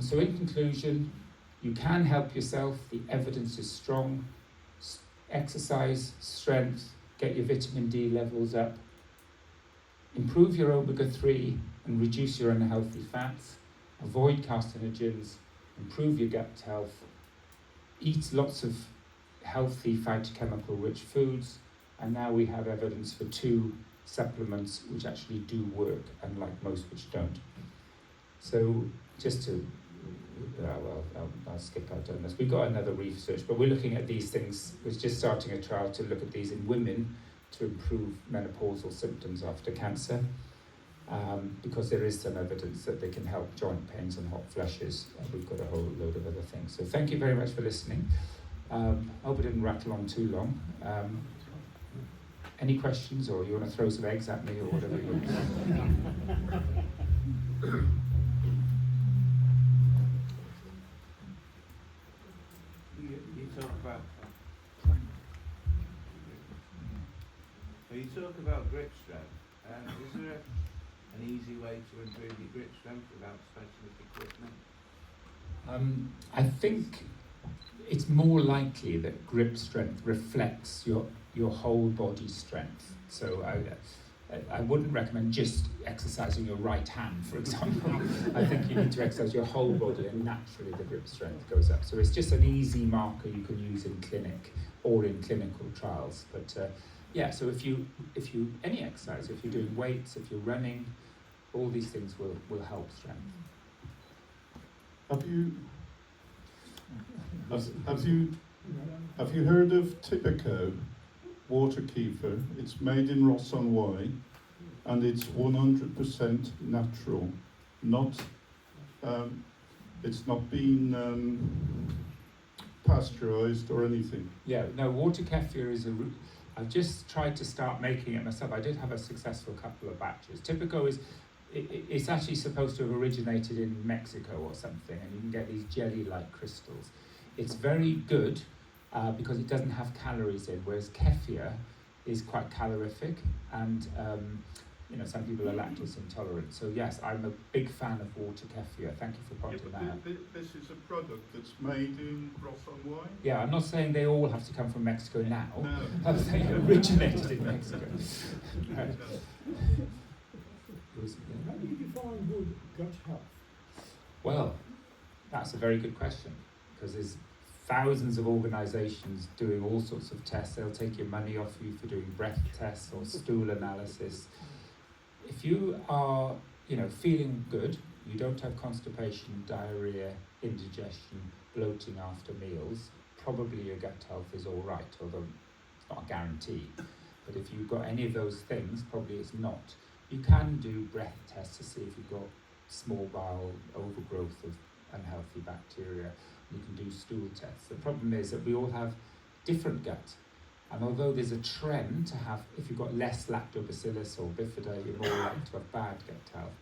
So in conclusion, you can help yourself. The evidence is strong. Exercise, strength, get your vitamin D levels up. Improve your omega-3 and reduce your unhealthy fats. Avoid carcinogens. Improve your gut health. Eat lots of healthy phytochemical-rich foods. And now we have evidence for 2 supplements which actually do work, unlike most which don't. So just to, I'll skip out on this. We've got another research, but we're looking at these things. We're just starting a trial to look at these in women to improve menopausal symptoms after cancer, because there is some evidence that they can help joint pains and hot flushes. We've got a whole load of other things. So thank you very much for listening. I hope I didn't rattle on too long. Any questions, or you want to throw some eggs at me, or whatever you want? You talk about When you talk about grip strength, is there an easy way to improve your grip strength without specialist equipment? I think it's more likely that grip strength reflects your whole body strength. So I wouldn't recommend just exercising your right hand, for example. I think you need to exercise your whole body, and naturally the grip strength goes up. So it's just an easy marker you can use in clinic or in clinical trials. But yeah, so if you any exercise, if you're doing weights, if you're running, all these things will help strength. Have you heard of Typico water kefir? It's made in Ross-on-Wye, and it's 100% natural. It's not been pasteurized or anything. Yeah, no, water kefir is I've just tried to start making it myself. I did have a successful couple of batches. Typico it's actually supposed to have originated in Mexico or something, and you can get these jelly-like crystals. It's very good because it doesn't have calories in, whereas kefir is quite calorific, and some people are lactose intolerant. So yes, I'm a big fan of water kefir. Thank you for pointing that out. This is a product that's made in Ross-on-Wye? Yeah, I'm not saying they all have to come from Mexico now. No. I'm saying it originated in Mexico. Right. How do you define good gut health? Well, that's a very good question, because there's thousands of organisations doing all sorts of tests. They'll take your money off you for doing breath tests or stool analysis. If you are, feeling good, you don't have constipation, diarrhea, indigestion, bloating after meals, probably your gut health is all right, although it's not a guarantee. But if you've got any of those things, probably it's not. You can do breath tests to see if you've got small bowel overgrowth of unhealthy bacteria. You can do stool tests. The problem is that we all have different gut. And although there's a trend to have, if you've got less lactobacillus or bifida, you're more likely to have bad gut health.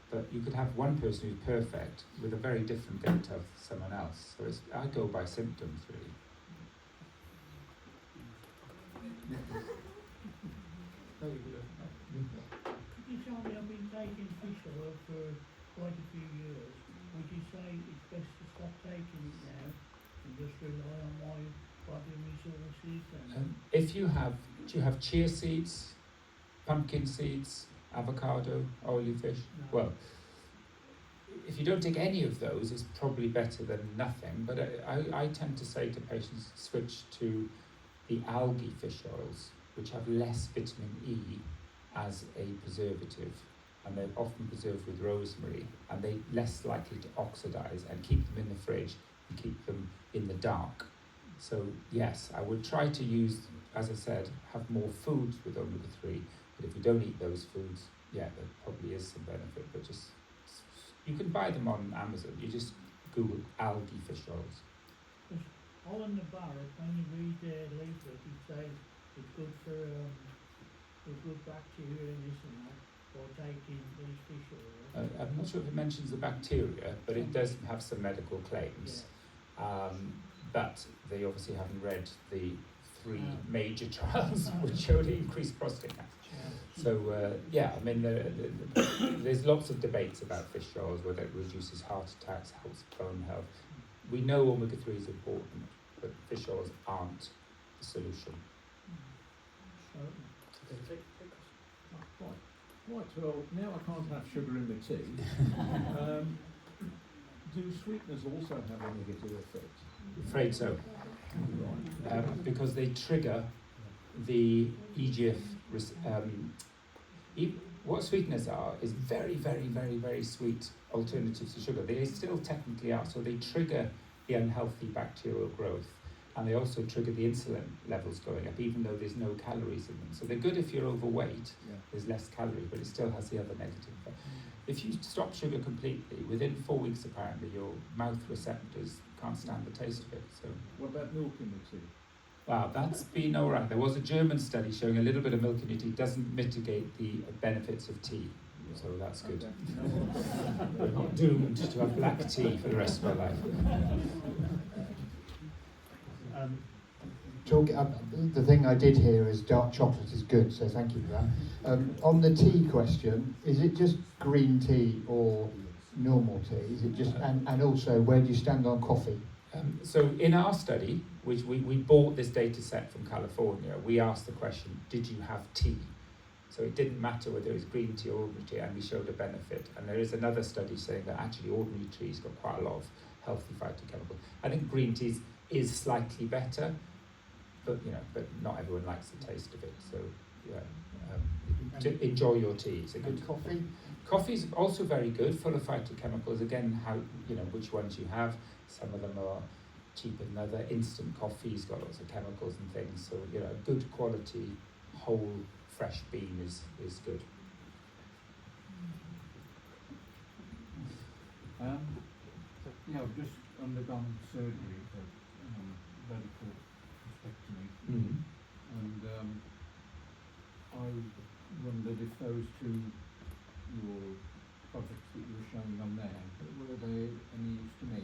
But you could have one person who's perfect with a very different gut health to someone else. So I go by symptoms, really. Could you tell me, I've been taking fish oil for quite a few years. Would you say it's best to stop taking it now and just rely on my body resources? Do you have chia seeds, pumpkin seeds, avocado, oily fish? No. Well, if you don't take any of those, it's probably better than nothing. But I tend to say to patients, switch to the algae fish oils, which have less vitamin E as a preservative, and they're often preserved with rosemary, and they're less likely to oxidize, and keep them in the fridge and keep them in the dark. So yes, I would try to use, as I said, have more foods with omega-3, but if you don't eat those foods, yeah, there probably is some benefit, but you can buy them on Amazon. You just Google algae fish oils. On the barrel, when you read the leaflet, it says it's good for good bacteria and this and that, for taking these fish oils. I'm not sure if it mentions the bacteria, but it does have some medical claims. Yeah. But they obviously haven't read the 3 major trials which showed increased prostate cancer. So there's lots of debates about fish oils, whether it reduces heart attacks, helps bone health. We know omega-3 is important, but fish oils aren't the solution. Right, well, now I can't have sugar in the tea. Do sweeteners also have a negative effect? Afraid so. Because they trigger the EGF. What sweeteners are is very, very, very, very sweet alternatives to sugar. They still technically are, so they trigger the unhealthy bacterial growth, and they also trigger the insulin levels going up, even though there's no calories in them. So they're good if you're overweight, there's less calories, but it still has the other negative effect. If you stop sugar completely, within 4 weeks apparently, your mouth receptors can't stand the taste of it. So what about milk in the tea? Wow, that's been all right. There was a German study showing a little bit of milk in your tea doesn't mitigate the benefits of tea. So that's good. We're not doomed to have black tea for the rest of our life. the thing I did hear is dark chocolate is good, so thank you for that. On the tea question, is it just green tea or normal tea? Is it just, and also where do you stand on coffee? So in our study, which we bought this data set from California, we asked the question, did you have tea? So it didn't matter whether it was green tea or ordinary tea, and we showed a benefit. And there is another study saying that actually ordinary tea's got quite a lot of healthy phytochemicals. I think green tea is slightly better, but not everyone likes the taste of it. So enjoy your tea. It's a good coffee. Coffee is also very good, full of phytochemicals. Again, which ones you have. Some of them are cheaper than other. Instant coffee's got lots of chemicals and things. So a good quality whole fresh bean is good. I've just undergone surgery for radical prostatectomy, and I wondered if those two your projects that you were showing on there, were they any use to me?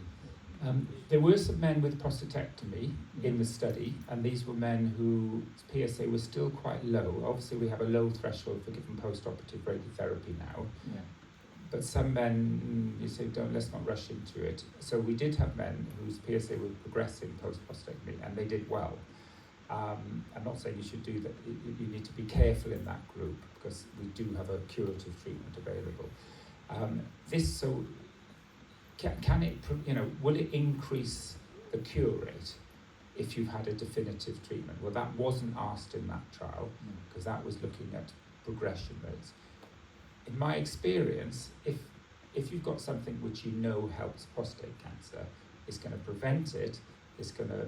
There were some men with prostatectomy in the study, and these were men whose PSA was still quite low. Obviously, we have a low threshold for giving post-operative radiotherapy now. Yeah. But some men, you say, let's not rush into it. So we did have men whose PSA was progressing post-prostatectomy, and they did well. I'm not saying you should do that. You need to be careful in that group, because we do have a curative treatment available. Can it, will it increase the cure rate if you've had a definitive treatment? Well, that wasn't asked in that trial, because that was looking at progression rates. In my experience, if you've got something which helps prostate cancer, it's going to prevent it, it's going to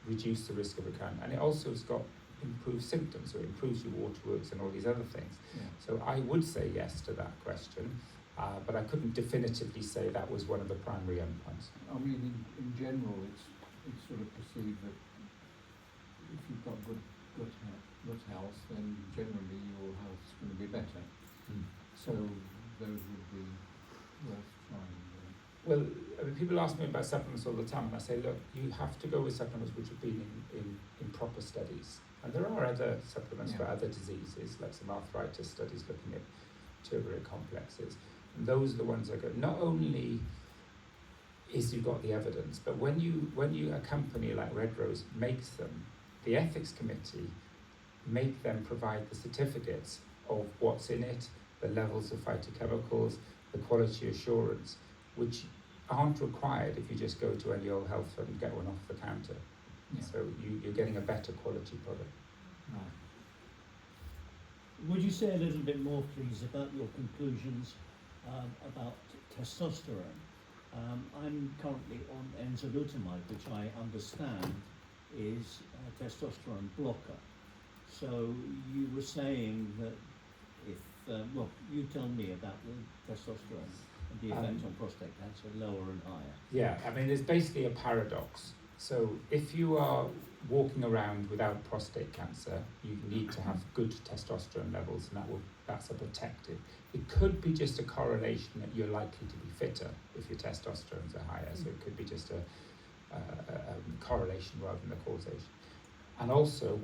reduce the risk of recurrence, and it also has got improved symptoms, so it improves your waterworks and all these other things. Yeah. So I would say yes to that question. But I couldn't definitively say that was one of the primary endpoints. I mean, in general, it's sort of perceived that if you've got good gut health, then generally your health's going to be better. So those would be worth trying. Well, people ask me about supplements all the time, and I say, look, you have to go with supplements which have been in proper studies. And there are other supplements for other diseases, like some arthritis studies looking at turgoric complexes. And those are the ones that go. Not only is you've got the evidence, but when a company like Red Rose makes them, the ethics committee make them provide the certificates of what's in it, the levels of phytochemicals, the quality assurance, which aren't required if you just go to any old health food and get one off the counter. Yeah. So you're getting a better quality product. Right. Would you say a little bit more, please, about your conclusions about testosterone? I'm currently on enzalutamide, which I understand is a testosterone blocker. So you were saying that if, you tell me about the testosterone and the effect on prostate cancer, lower and higher. Yeah, I mean, there's basically a paradox. So if you are walking around without prostate cancer, you need to have good testosterone levels, and that's a protective. It could be just a correlation that you're likely to be fitter if your testosterones are higher. So it could be just a correlation rather than a causation. And also,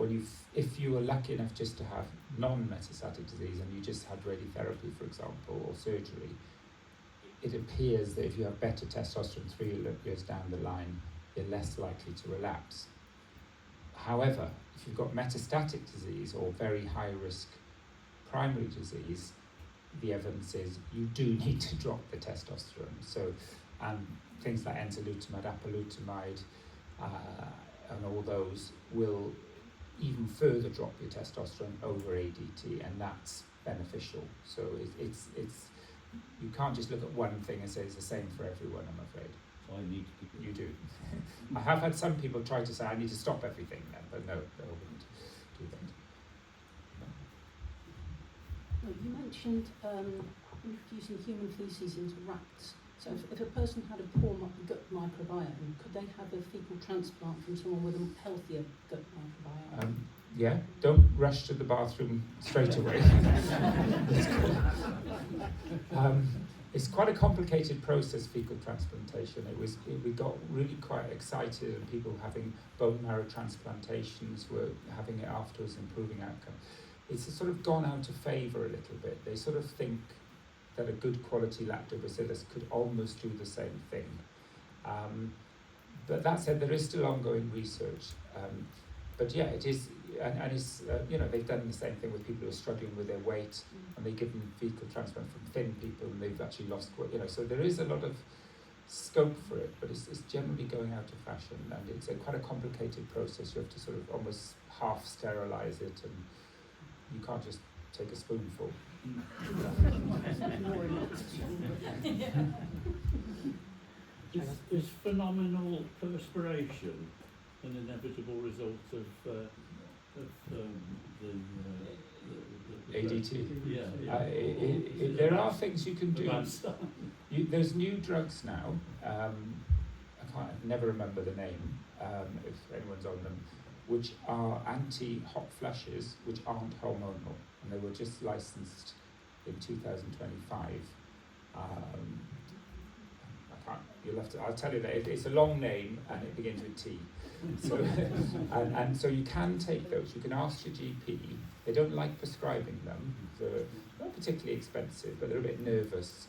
if you are lucky enough just to have non-metastatic disease and you just had radiotherapy, for example, or surgery, it appears that if you have better testosterone 3 years down the line, you're less likely to relapse. However, if you've got metastatic disease or very high risk primary disease, the evidence is you do need to drop the testosterone. So things like enzalutamide, apalutamide, and all those will even further drop your testosterone over ADT, and that's beneficial. So it's you can't just look at one thing and say it's the same for everyone, I'm afraid. So I need to keep it. You do. I have had some people try to say I need to stop everything then, but no, I wouldn't do that. Well, you mentioned introducing human faeces into rats. So if a person had a poor gut microbiome, could they have a fecal transplant from someone with a healthier gut microbiome? Yeah, don't rush to the bathroom straight away. It's quite a complicated process, fecal transplantation. We got really quite excited, and people having bone marrow transplantations were having it afterwards, improving outcome. It's sort of gone out of favour a little bit. They sort of think that a good quality lactobacillus could almost do the same thing. But that said, there is still ongoing research. But yeah, it is, and it's, they've done the same thing with people who are struggling with their weight, and they give them fecal transplant from thin people, and they've actually lost weight. So there is a lot of scope for it, but it's generally going out of fashion, and it's quite a complicated process. You have to sort of almost half sterilise it, and you can't just take a spoonful. Is phenomenal perspiration an inevitable result of the ADT. Yeah. There are things you can do. There's new drugs now. I can't never remember the name. If anyone's on them, which are anti-hot flushes, which aren't hormonal, and they were just licensed in 2025. I'll tell you that it's a long name and it begins with T. So, and so you can take those. You can ask your GP. They don't like prescribing them. They're not particularly expensive, but they're a bit nervous.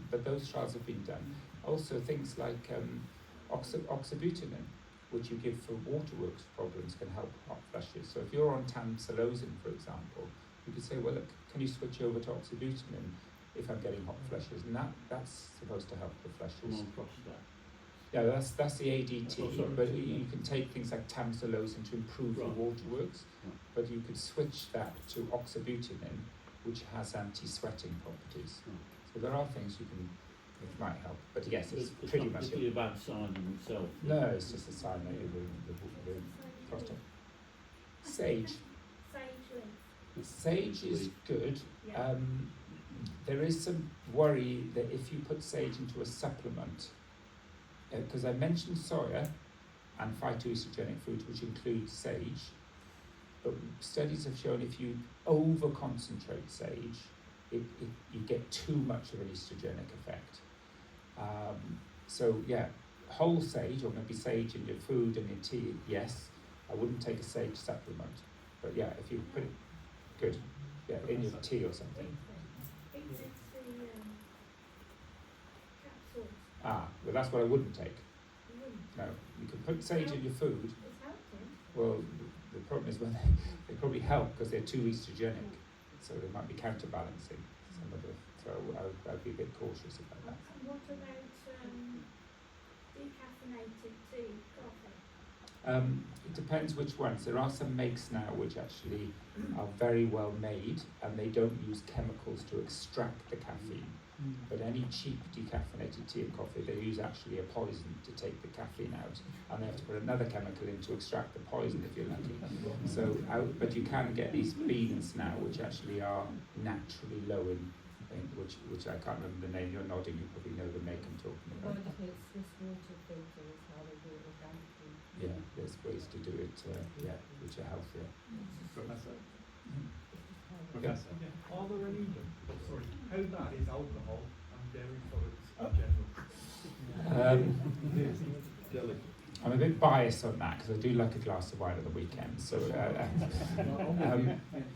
But those trials have been done. Also, things like oxybutynin, which you give for waterworks problems, can help hot flushes. So if you're on tamsulosin, for example, you could say, well, look, can you switch over to oxybutynin if I'm getting hot flushes? And that's supposed to help the flushes. Yeah, that's the ADT, but you can take things like tamsulosin to improve the waterworks, but you could switch that to oxybutynin, which has anti-sweating properties. So there are things which might help, but yes, it's pretty much it. It's not a bad sign in itself. No, it's just a sign that you're the prostate. Sage. Sage is good. There is some worry that if you put sage into a supplement, because I mentioned soya and phytoestrogenic fruit, which includes sage, but studies have shown if you over-concentrate sage, you get too much of an estrogenic effect. So yeah, whole sage, or maybe sage in your food and your tea, yes. I wouldn't take a sage supplement, but yeah, if you put it, in your tea or something. Well, that's what I wouldn't take. No, you can put sage in your food. Well, the problem is when they probably help because they're too estrogenic, so they might be counterbalancing some of the. So I'd be a bit cautious about that. And what about decaffeinated tea, coffee? It depends which ones. There are some makes now which actually are very well made, and they don't use chemicals to extract the caffeine. But any cheap decaffeinated tea and coffee, they use actually a poison to take the caffeine out, and they have to put another chemical in to extract the poison if you're lucky. So, but you can get these beans now which actually are naturally low in which I can't remember the name. You're nodding. You probably know the make I'm talking about. Swiss water filter is how they do it organically. Yeah, there's ways to do it. Which are healthier. Professor. Professor. Are there any? How bad is alcohol and dairy products in general? I'm a bit biased on that because I do like a glass of wine at the weekend. So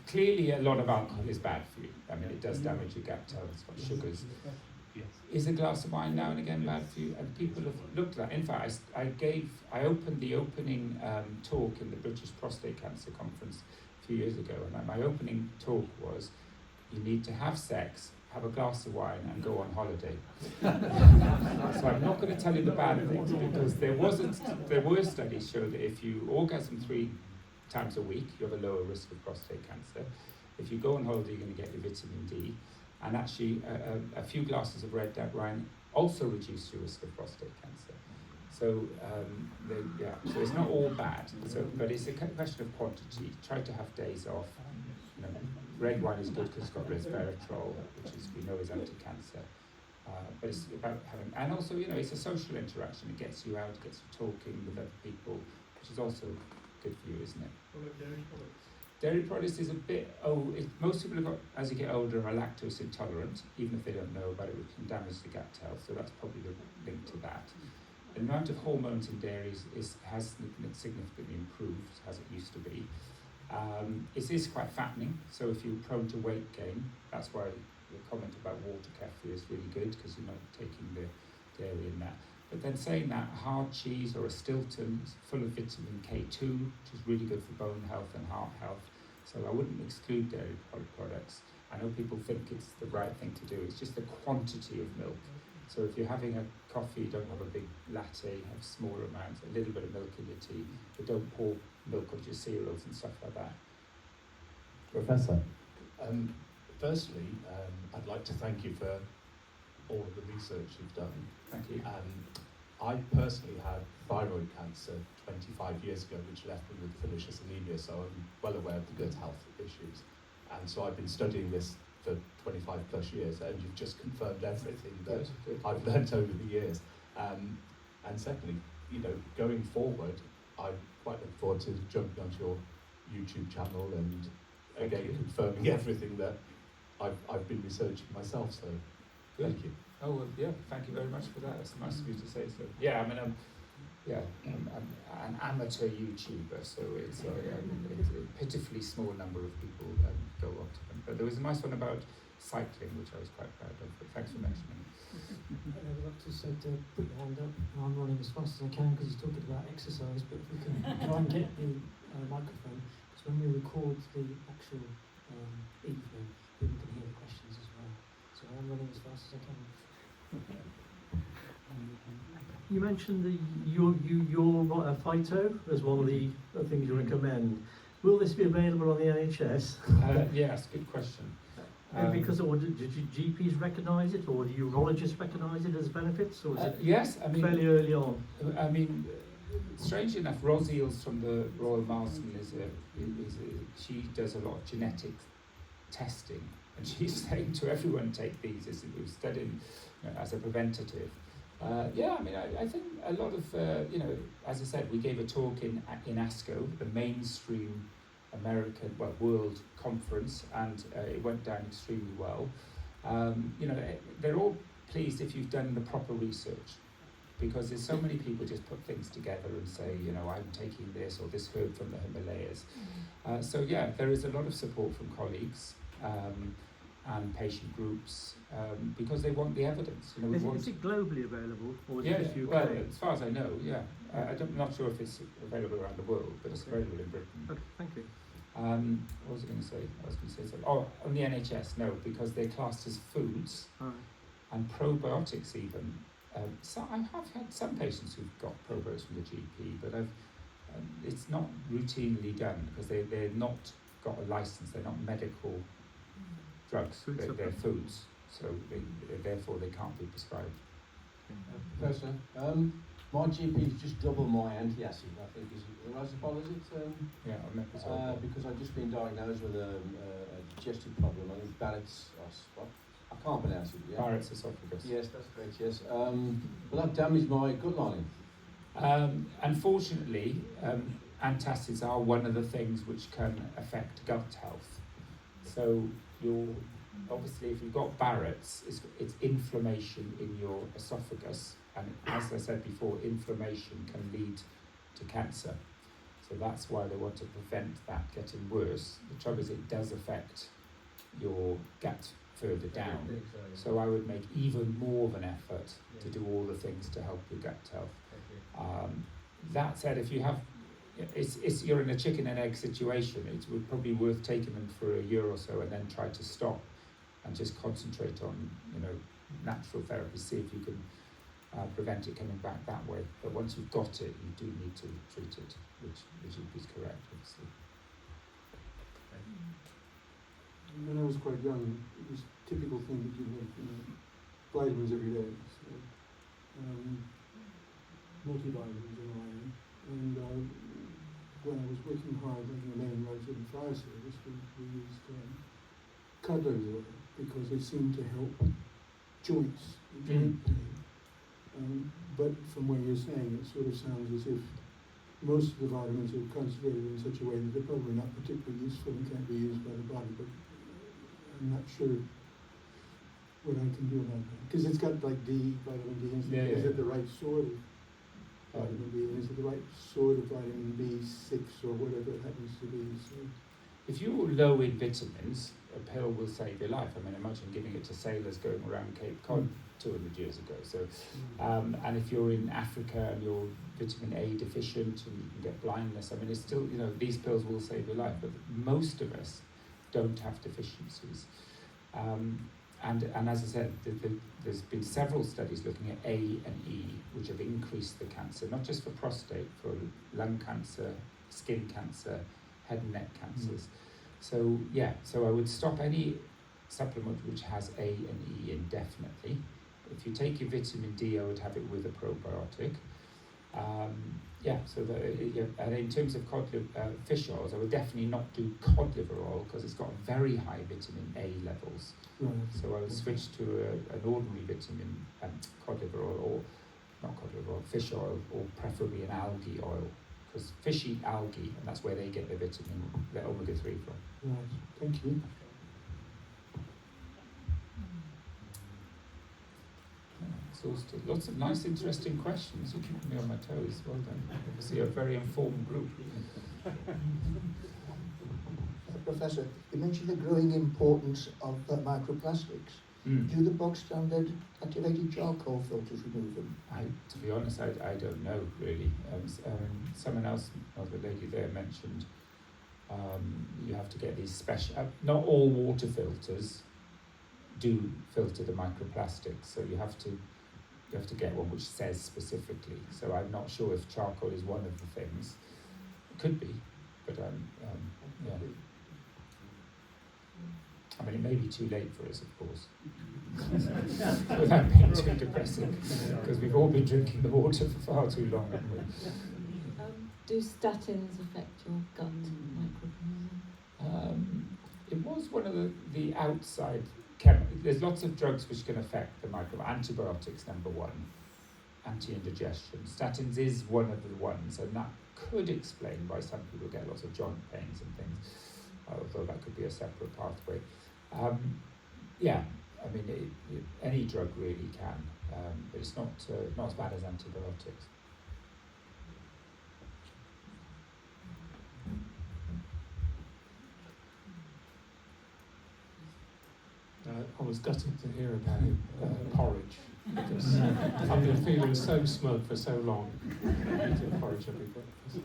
clearly, a lot of alcohol is bad for you. I mean, it does damage your gut health. It's got sugars. Is a glass of wine now and again bad for you? And people have looked at that. In fact, I opened the opening talk in the British Prostate Cancer Conference a few years ago, and my opening talk was, you need to have sex, have a glass of wine, and go on holiday. So I'm not going to tell you the bad things, because there were studies show that if you orgasm 3 times a week, you have a lower risk of prostate cancer. If you go on holiday, you're going to get your vitamin D. And actually, a few glasses of red wine also reduce your risk of prostate cancer. So, so it's not all bad. But it's a question of quantity. Try to have days off. Red wine is good because it's got resveratrol, which we know is anti-cancer. But it's about having, and also, it's a social interaction. It gets you out, it gets you talking with other people, which is also good for you, isn't it? What about dairy products? Dairy products is a bit, most people have got, as you get older, are lactose intolerant, even if they don't know about it, which can damage the gut health, so that's probably the link to that. The amount of hormones in dairies has significantly improved, as it used to be. It is quite fattening, so if you're prone to weight gain, that's why the comment about water kefir is really good, because you're not taking the dairy in that. But then saying that, hard cheese or a Stilton is full of vitamin K2, which is really good for bone health and heart health. So I wouldn't exclude dairy products. I know people think it's the right thing to do. It's just the quantity of milk. So if you're having a coffee, don't have a big latte, have smaller amounts, a little bit of milk in your tea, but don't pour milk onto your cereals and stuff like that. Professor, firstly, I'd like to thank you for all of the research you've done. Thank you. I personally had thyroid cancer 25 years ago, which left me with pernicious anemia, so I'm well aware of the gut health issues. And so I've been studying this for 25 plus years, and you've just confirmed everything that I've learnt over the years. And secondly, going forward, I quite look forward to jumping onto your YouTube channel and again confirming everything that I've been researching myself. So thank you. Oh, well, yeah, thank you very much for that. It's nice of you to say so. Yeah, I mean, I'm an amateur YouTuber, so it's a pitifully small number of people go up to them. But there was a nice one about cycling, which I was quite proud of, but thanks for mentioning it. The doctor said to put your hand up, and I'm running as fast as I can because he's talking about exercise, but if we can try and get the microphone, because when we record the actual evening, people can hear the questions as well. So I'm running as fast as I can. You mentioned your phyto as one of the things you recommend. Will this be available on the NHS? Yes, good question. Because or did GPs recognise it, or do urologists recognise it as benefits, or is it yes, I mean, fairly early on? I mean, strangely enough, Ros Eels from the Royal Marsden she does a lot of genetic testing, and she's saying to everyone, take these as we've studied as a preventative. Yeah, I mean, I think a lot of as I said, we gave a talk in ASCO, the mainstream world conference, and it went down extremely well. They're all pleased if you've done the proper research, because there's so many people just put things together and say, I'm taking this or this herb from the Himalayas. So yeah, there is a lot of support from colleagues and patient groups because they want the evidence. Is it globally available, or is it just UK? Well, as far as I know, yeah. I'm not sure if it's available around the world, but it's available in Britain. Okay, thank you. What was I going to say? I was going to say something. Oh, on the NHS, no, because they're classed as foods and probiotics even. So I have had some patients who've got probiotics from the GP, but it's not routinely done because they're not got a license. They're not medical drugs. They're foods, so therefore they can't be prescribed. Professor, my GP's just doubled my anti-acid. I think is it? Because I've just been diagnosed with a digestive problem. I think Barrett's. I can't pronounce it. Yeah? Barrett's esophagus. Yes, that's correct. Yes, but that damaged my gut lining. Unfortunately, antacids are one of the things which can affect gut health. So obviously, if you've got Barrett's, it's inflammation in your esophagus, and as I said before, inflammation can lead to cancer. So that's why they want to prevent that getting worse. The trouble is, it does affect your gut further down. So I would make even more of an effort to do all the things to help your gut health. That said, if you have, you're in a chicken and egg situation, it would probably be worth taking them for a year or so and then try to stop and just concentrate on, natural therapy, see if you can prevent it coming back that way. But once you've got it, you do need to treat it, which is correct, obviously. When I was quite young, it was a typical thing that you had vitamins every day. So, multivitamins and iron. And when I was working hard on the main roads in the fire service, we used cod liver oil because they seemed to help joints, joint pain. But from what you're saying, it sort of sounds as if most of the vitamins are concentrated in such a way that they're probably not particularly useful and can't be used by the body, but I'm not sure what I can do about that. Because it's got like vitamin D and stuff. Is it the right sort of vitamin D? And is it the right sort of vitamin B6 or whatever it happens to be? So if you're low in vitamins, a pill will save your life. I mean, imagine giving it to sailors going around Cape Cod 200 years ago. So, and if you're in Africa and you're vitamin A deficient and you can get blindness, I mean, it's still, you know, these pills will save your life, but most of us don't have deficiencies. And as I said, there's been several studies looking at A and E, which have increased the cancer, not just for prostate, for lung cancer, skin cancer, head and neck cancers. So yeah, so I would stop any supplement which has A and E indefinitely. If you take your vitamin D, I would have it with a probiotic. So and in terms of fish oils, I would definitely not do cod liver oil because it's got very high vitamin A levels. right. So I would switch to an ordinary vitamin cod liver oil, or not cod liver oil, fish oil, or preferably an algae oil, because fish eat algae, and that's where they get their vitamin, their omega-3 from. Right. Thank you. Exhausted. Lots of nice, interesting questions. You're keeping me on my toes. Well done. Obviously, a very informed group. Professor, you mentioned the growing importance of microplastics. Do the bog standard activated charcoal filters remove them? To be honest, I don't know really. Someone else, the lady there mentioned, you have to get these special. Not all water filters do filter the microplastics, so you have to get one which says specifically. So I'm not sure if charcoal is one of the things. It could be, but yeah. I mean, it may be too late for us, of course, without being too depressing, because we've all been drinking the water for far too long, haven't we? Do statins affect your gut microbiome? It was one of the outside there's lots of drugs which can affect the microbiome. Antibiotics, number one, anti-indigestion. Statins is one of the ones, and that could explain why some people get lots of joint pains and things, although that could be a separate pathway. Yeah, I mean, any drug really can, but it's not as bad as antibiotics. I was gutted to hear about porridge, because I've been feeling so smug for so long, eating porridge every breakfast.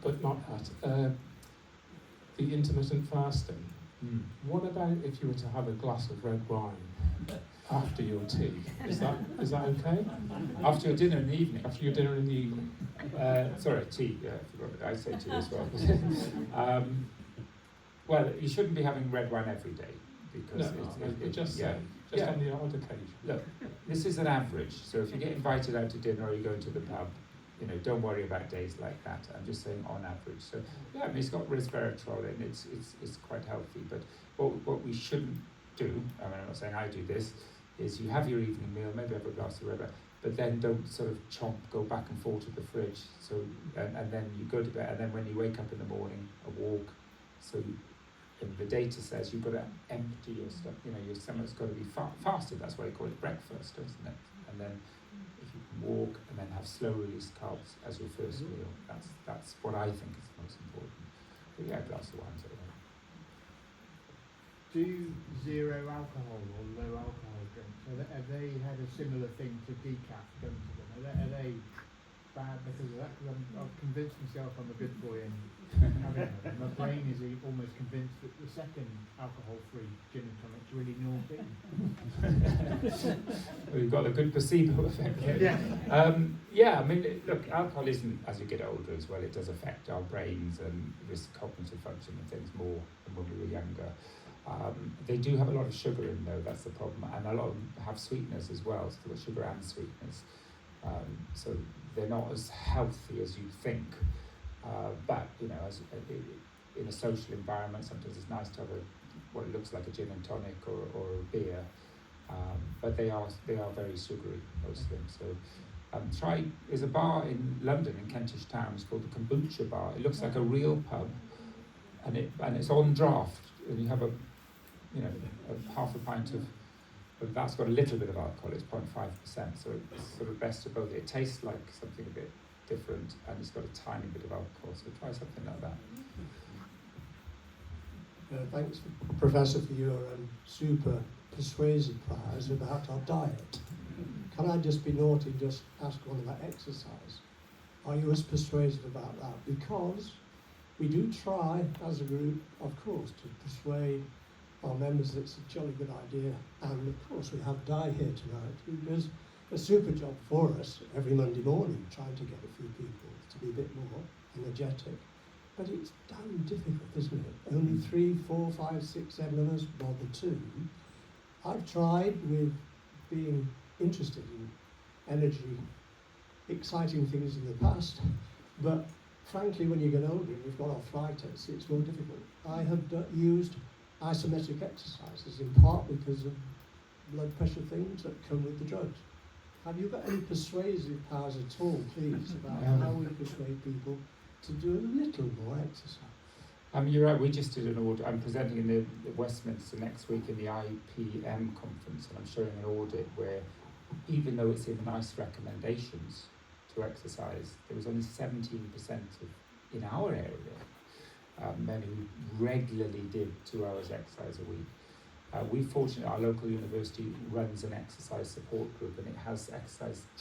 But not that. The intermittent fasting. What about if you were to have a glass of red wine after your tea? Is that okay? After your dinner in the evening? After your dinner in the evening. Sorry, tea. Yeah, I forgot. I say tea as well. Well, you shouldn't be having red wine every day. Because on the odd occasion. Look, this is an average. So if you get invited out to dinner or you go to the pub, don't worry about days like that. I'm just saying on average. So yeah, I mean, it's got resveratrol in. It's quite healthy. But what we shouldn't do, I mean, I'm not saying I do this, is you have your evening meal, maybe have a glass of red wine, but then don't sort of go back and forth to the fridge. So and then you go to bed, and then when you wake up in the morning, a walk. So the data says you've got to empty your stuff. Your stomach's got to be fasted. That's why you call it breakfast, isn't it? And then if you can walk and then have slow release carbs as your first meal, that's what I think is the most important. But yeah, a glass of wine's okay. Do zero alcohol or low alcohol drinks, have they had a similar thing to decaf done to them? Are they bad because of that? Because I've convinced myself I'm a good boy and my brain is almost convinced that the second alcohol-free gin and tonic's really naughty. Well, you've got a good placebo effect there. Yeah. I mean, look, alcohol isn't, as you get older as well, it does affect our brains and this cognitive function and things more than when we were younger. They do have a lot of sugar in though, that's the problem, and a lot of them have sweetness as well, so they've got sugar and sweetness. So they're not as healthy as you think. But as in a social environment, sometimes it's nice to have what looks like a gin and tonic or a beer. But they are very sugary, most of them. So There's a bar in London, in Kentish Town, it's called the Kombucha Bar. It looks like a real pub, and it's on draft, and you have a half a pint of that's got a little bit of alcohol. It's 0.5%, so it's sort of best of both. It tastes like something a bit different, and it's got a tiny bit of alcohol. So try something like that. Thanks, Professor, for your super persuasive priors about our diet. Can I just be naughty and just ask one about exercise? Are you as persuasive about that? Because we do try, as a group, of course, to persuade our members that it's a jolly good idea. And of course, we have Di here tonight, who does a super job for us every Monday morning, trying to get a few people to be a bit more energetic. But it's damn difficult, isn't it? Only 3, 4, 5, 6, 7 of us, bother 2. I've tried with being interested in energy, exciting things in the past, but frankly, when you get older and you've got arthritis, it's more difficult. I have used isometric exercises, in part because of blood pressure things that come with the drugs. Have you got any persuasive powers at all, please, about how we persuade people to do a little more exercise? You're right, we just did an audit. I'm presenting in the Westminster next week in the IPM conference, and I'm showing an audit where, even though it's in NICE recommendations to exercise, there was only 17% in our area men who regularly did 2 hours exercise a week. We fortunately, our local university runs an exercise support group, and it has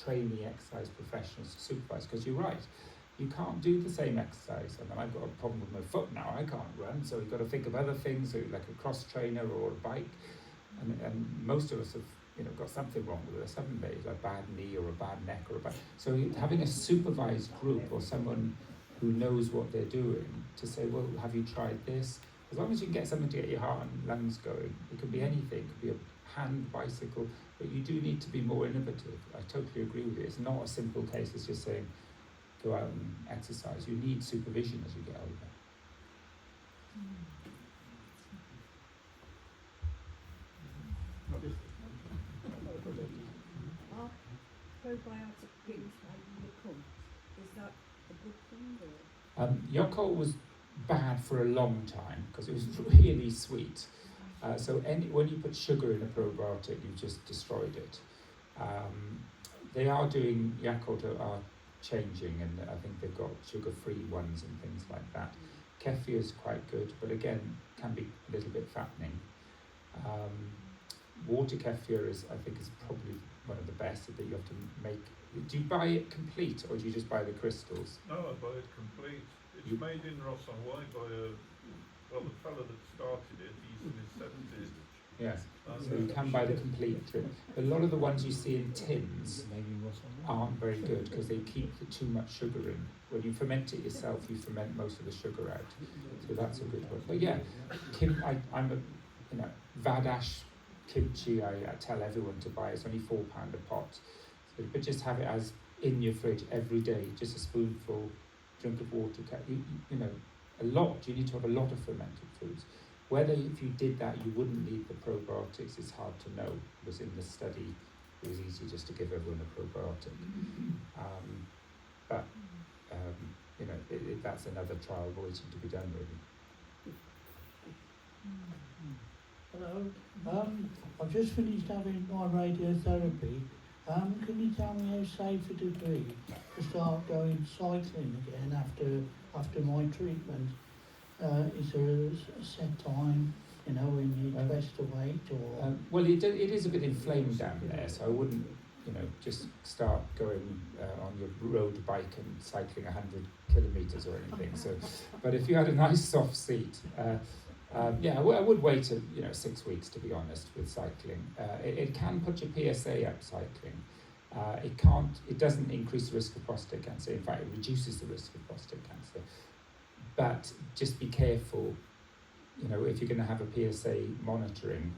trainee exercise professionals to supervise, because you're right, you can't do the same exercise. I mean, I've got a problem with my foot now, I can't run, so you've got to think of other things, like a cross trainer or a bike, and most of us have got something wrong with us, haven't they? Like a bad knee or a bad neck or a bad... So having a supervised group or someone who knows what they're doing to say, well, have you tried this? As long as you can get something to get your heart and lungs going, it could be anything, it could be a hand bicycle, but you do need to be more innovative. I totally agree with you. It's not a simple case as just saying, go out and exercise. You need supervision as you get older. Are probiotic drinks like Yakult, is that a good thing, or? Yakult was bad for a long time because it was really sweet. So when you put sugar in a probiotic, you've just destroyed it. They are doing, Yakult are changing, and I think they've got sugar-free ones and things like that. Kefir is quite good, but again, can be a little bit fattening. Water kefir is probably one of the best that you have to make. Do you buy it complete, or do you just buy the crystals? No, I buy it complete. It's made in Ross on Wye by the fellow that started it, he's in his 70s. Yes, so you can buy the complete drink. But a lot of the ones you see in tins aren't very good because they keep too much sugar in. When you ferment it yourself, you ferment most of the sugar out. So that's a good one. But yeah, I'm a Vadash kimchi, I tell everyone to buy. It's only £4 a pot. So, but just have it as in your fridge every day, just a spoonful, drink of water. A lot. You need to have a lot of fermented foods. Whether if you did that you wouldn't need the probiotics, it's hard to know. Because in the study it was easy just to give everyone a probiotic. That's another trial waiting to be done, really. Hello. I've just finished having my radiotherapy. Can you tell me how safe it would be to start going cycling again after my treatment? Is there a set time, when you're best to wait, or? Well, it is a bit inflamed down there, so I wouldn't, just start going on your road bike and cycling 100 kilometres or anything. So, but if you had a nice soft seat, I would wait 6 weeks, to be honest, with cycling. It can put your PSA up, cycling. It doesn't increase the risk of prostate cancer. In fact, it reduces the risk of prostate cancer. But just be careful, if you're going to have a PSA monitoring,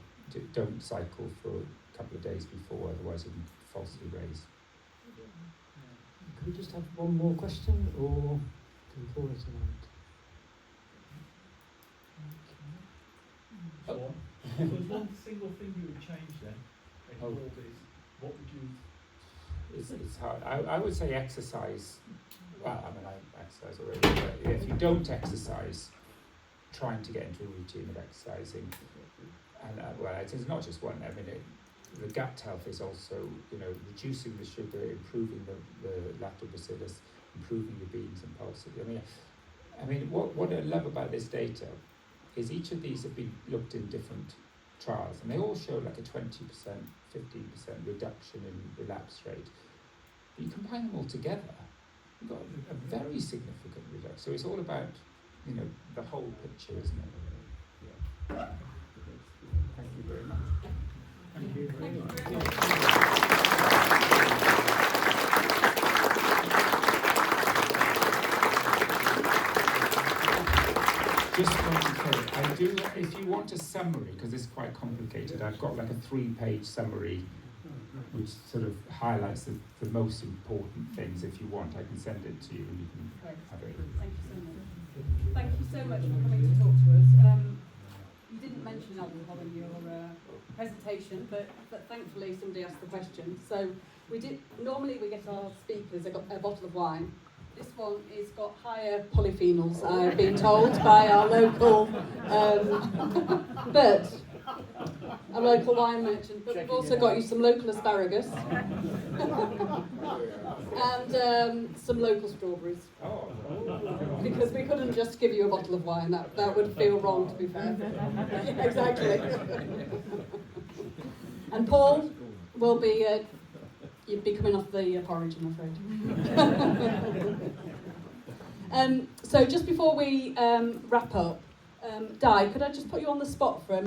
don't cycle for a couple of days before, otherwise you can falsely raise. Can we just have one more question, or can we call it a night? So, if there's one single thing you would change then, in all this, what would you it's hard. I would say exercise. Well, I mean, I exercise already, but if you don't exercise, trying to get into a routine of exercising, and well, it's not just one. I mean, the gut health is also, reducing the sugar, improving the lactobacillus, improving the beans and pulses. I mean, what I love about this data is each of these have been looked in different trials, and they all show like a 20%, 15% reduction in relapse rate. But you combine them all together, you've got a very significant reduction. So it's all about, the whole picture, isn't it? Yeah. Thank you very much. Thank you very much. Just want to say, if you want a summary, because it's quite complicated, I've got like a 3-page summary which sort of highlights the most important things. If you want, I can send it to you and you can have it. Thank you so much. Thank you so much for coming to talk to us. You didn't mention alcohol in your presentation, but thankfully somebody asked the question. So normally we get our speakers a bottle of wine. This one has got higher polyphenols, I've been told by our local, but a local wine merchant. But we've also got you some local asparagus and some local strawberries. Because we couldn't just give you a bottle of wine. That would feel wrong, to be fair. Yeah, exactly. And Paul will be. You'd be coming off the porridge, I'm afraid. So just before we wrap up, Di, could I just put you on the spot for a minute?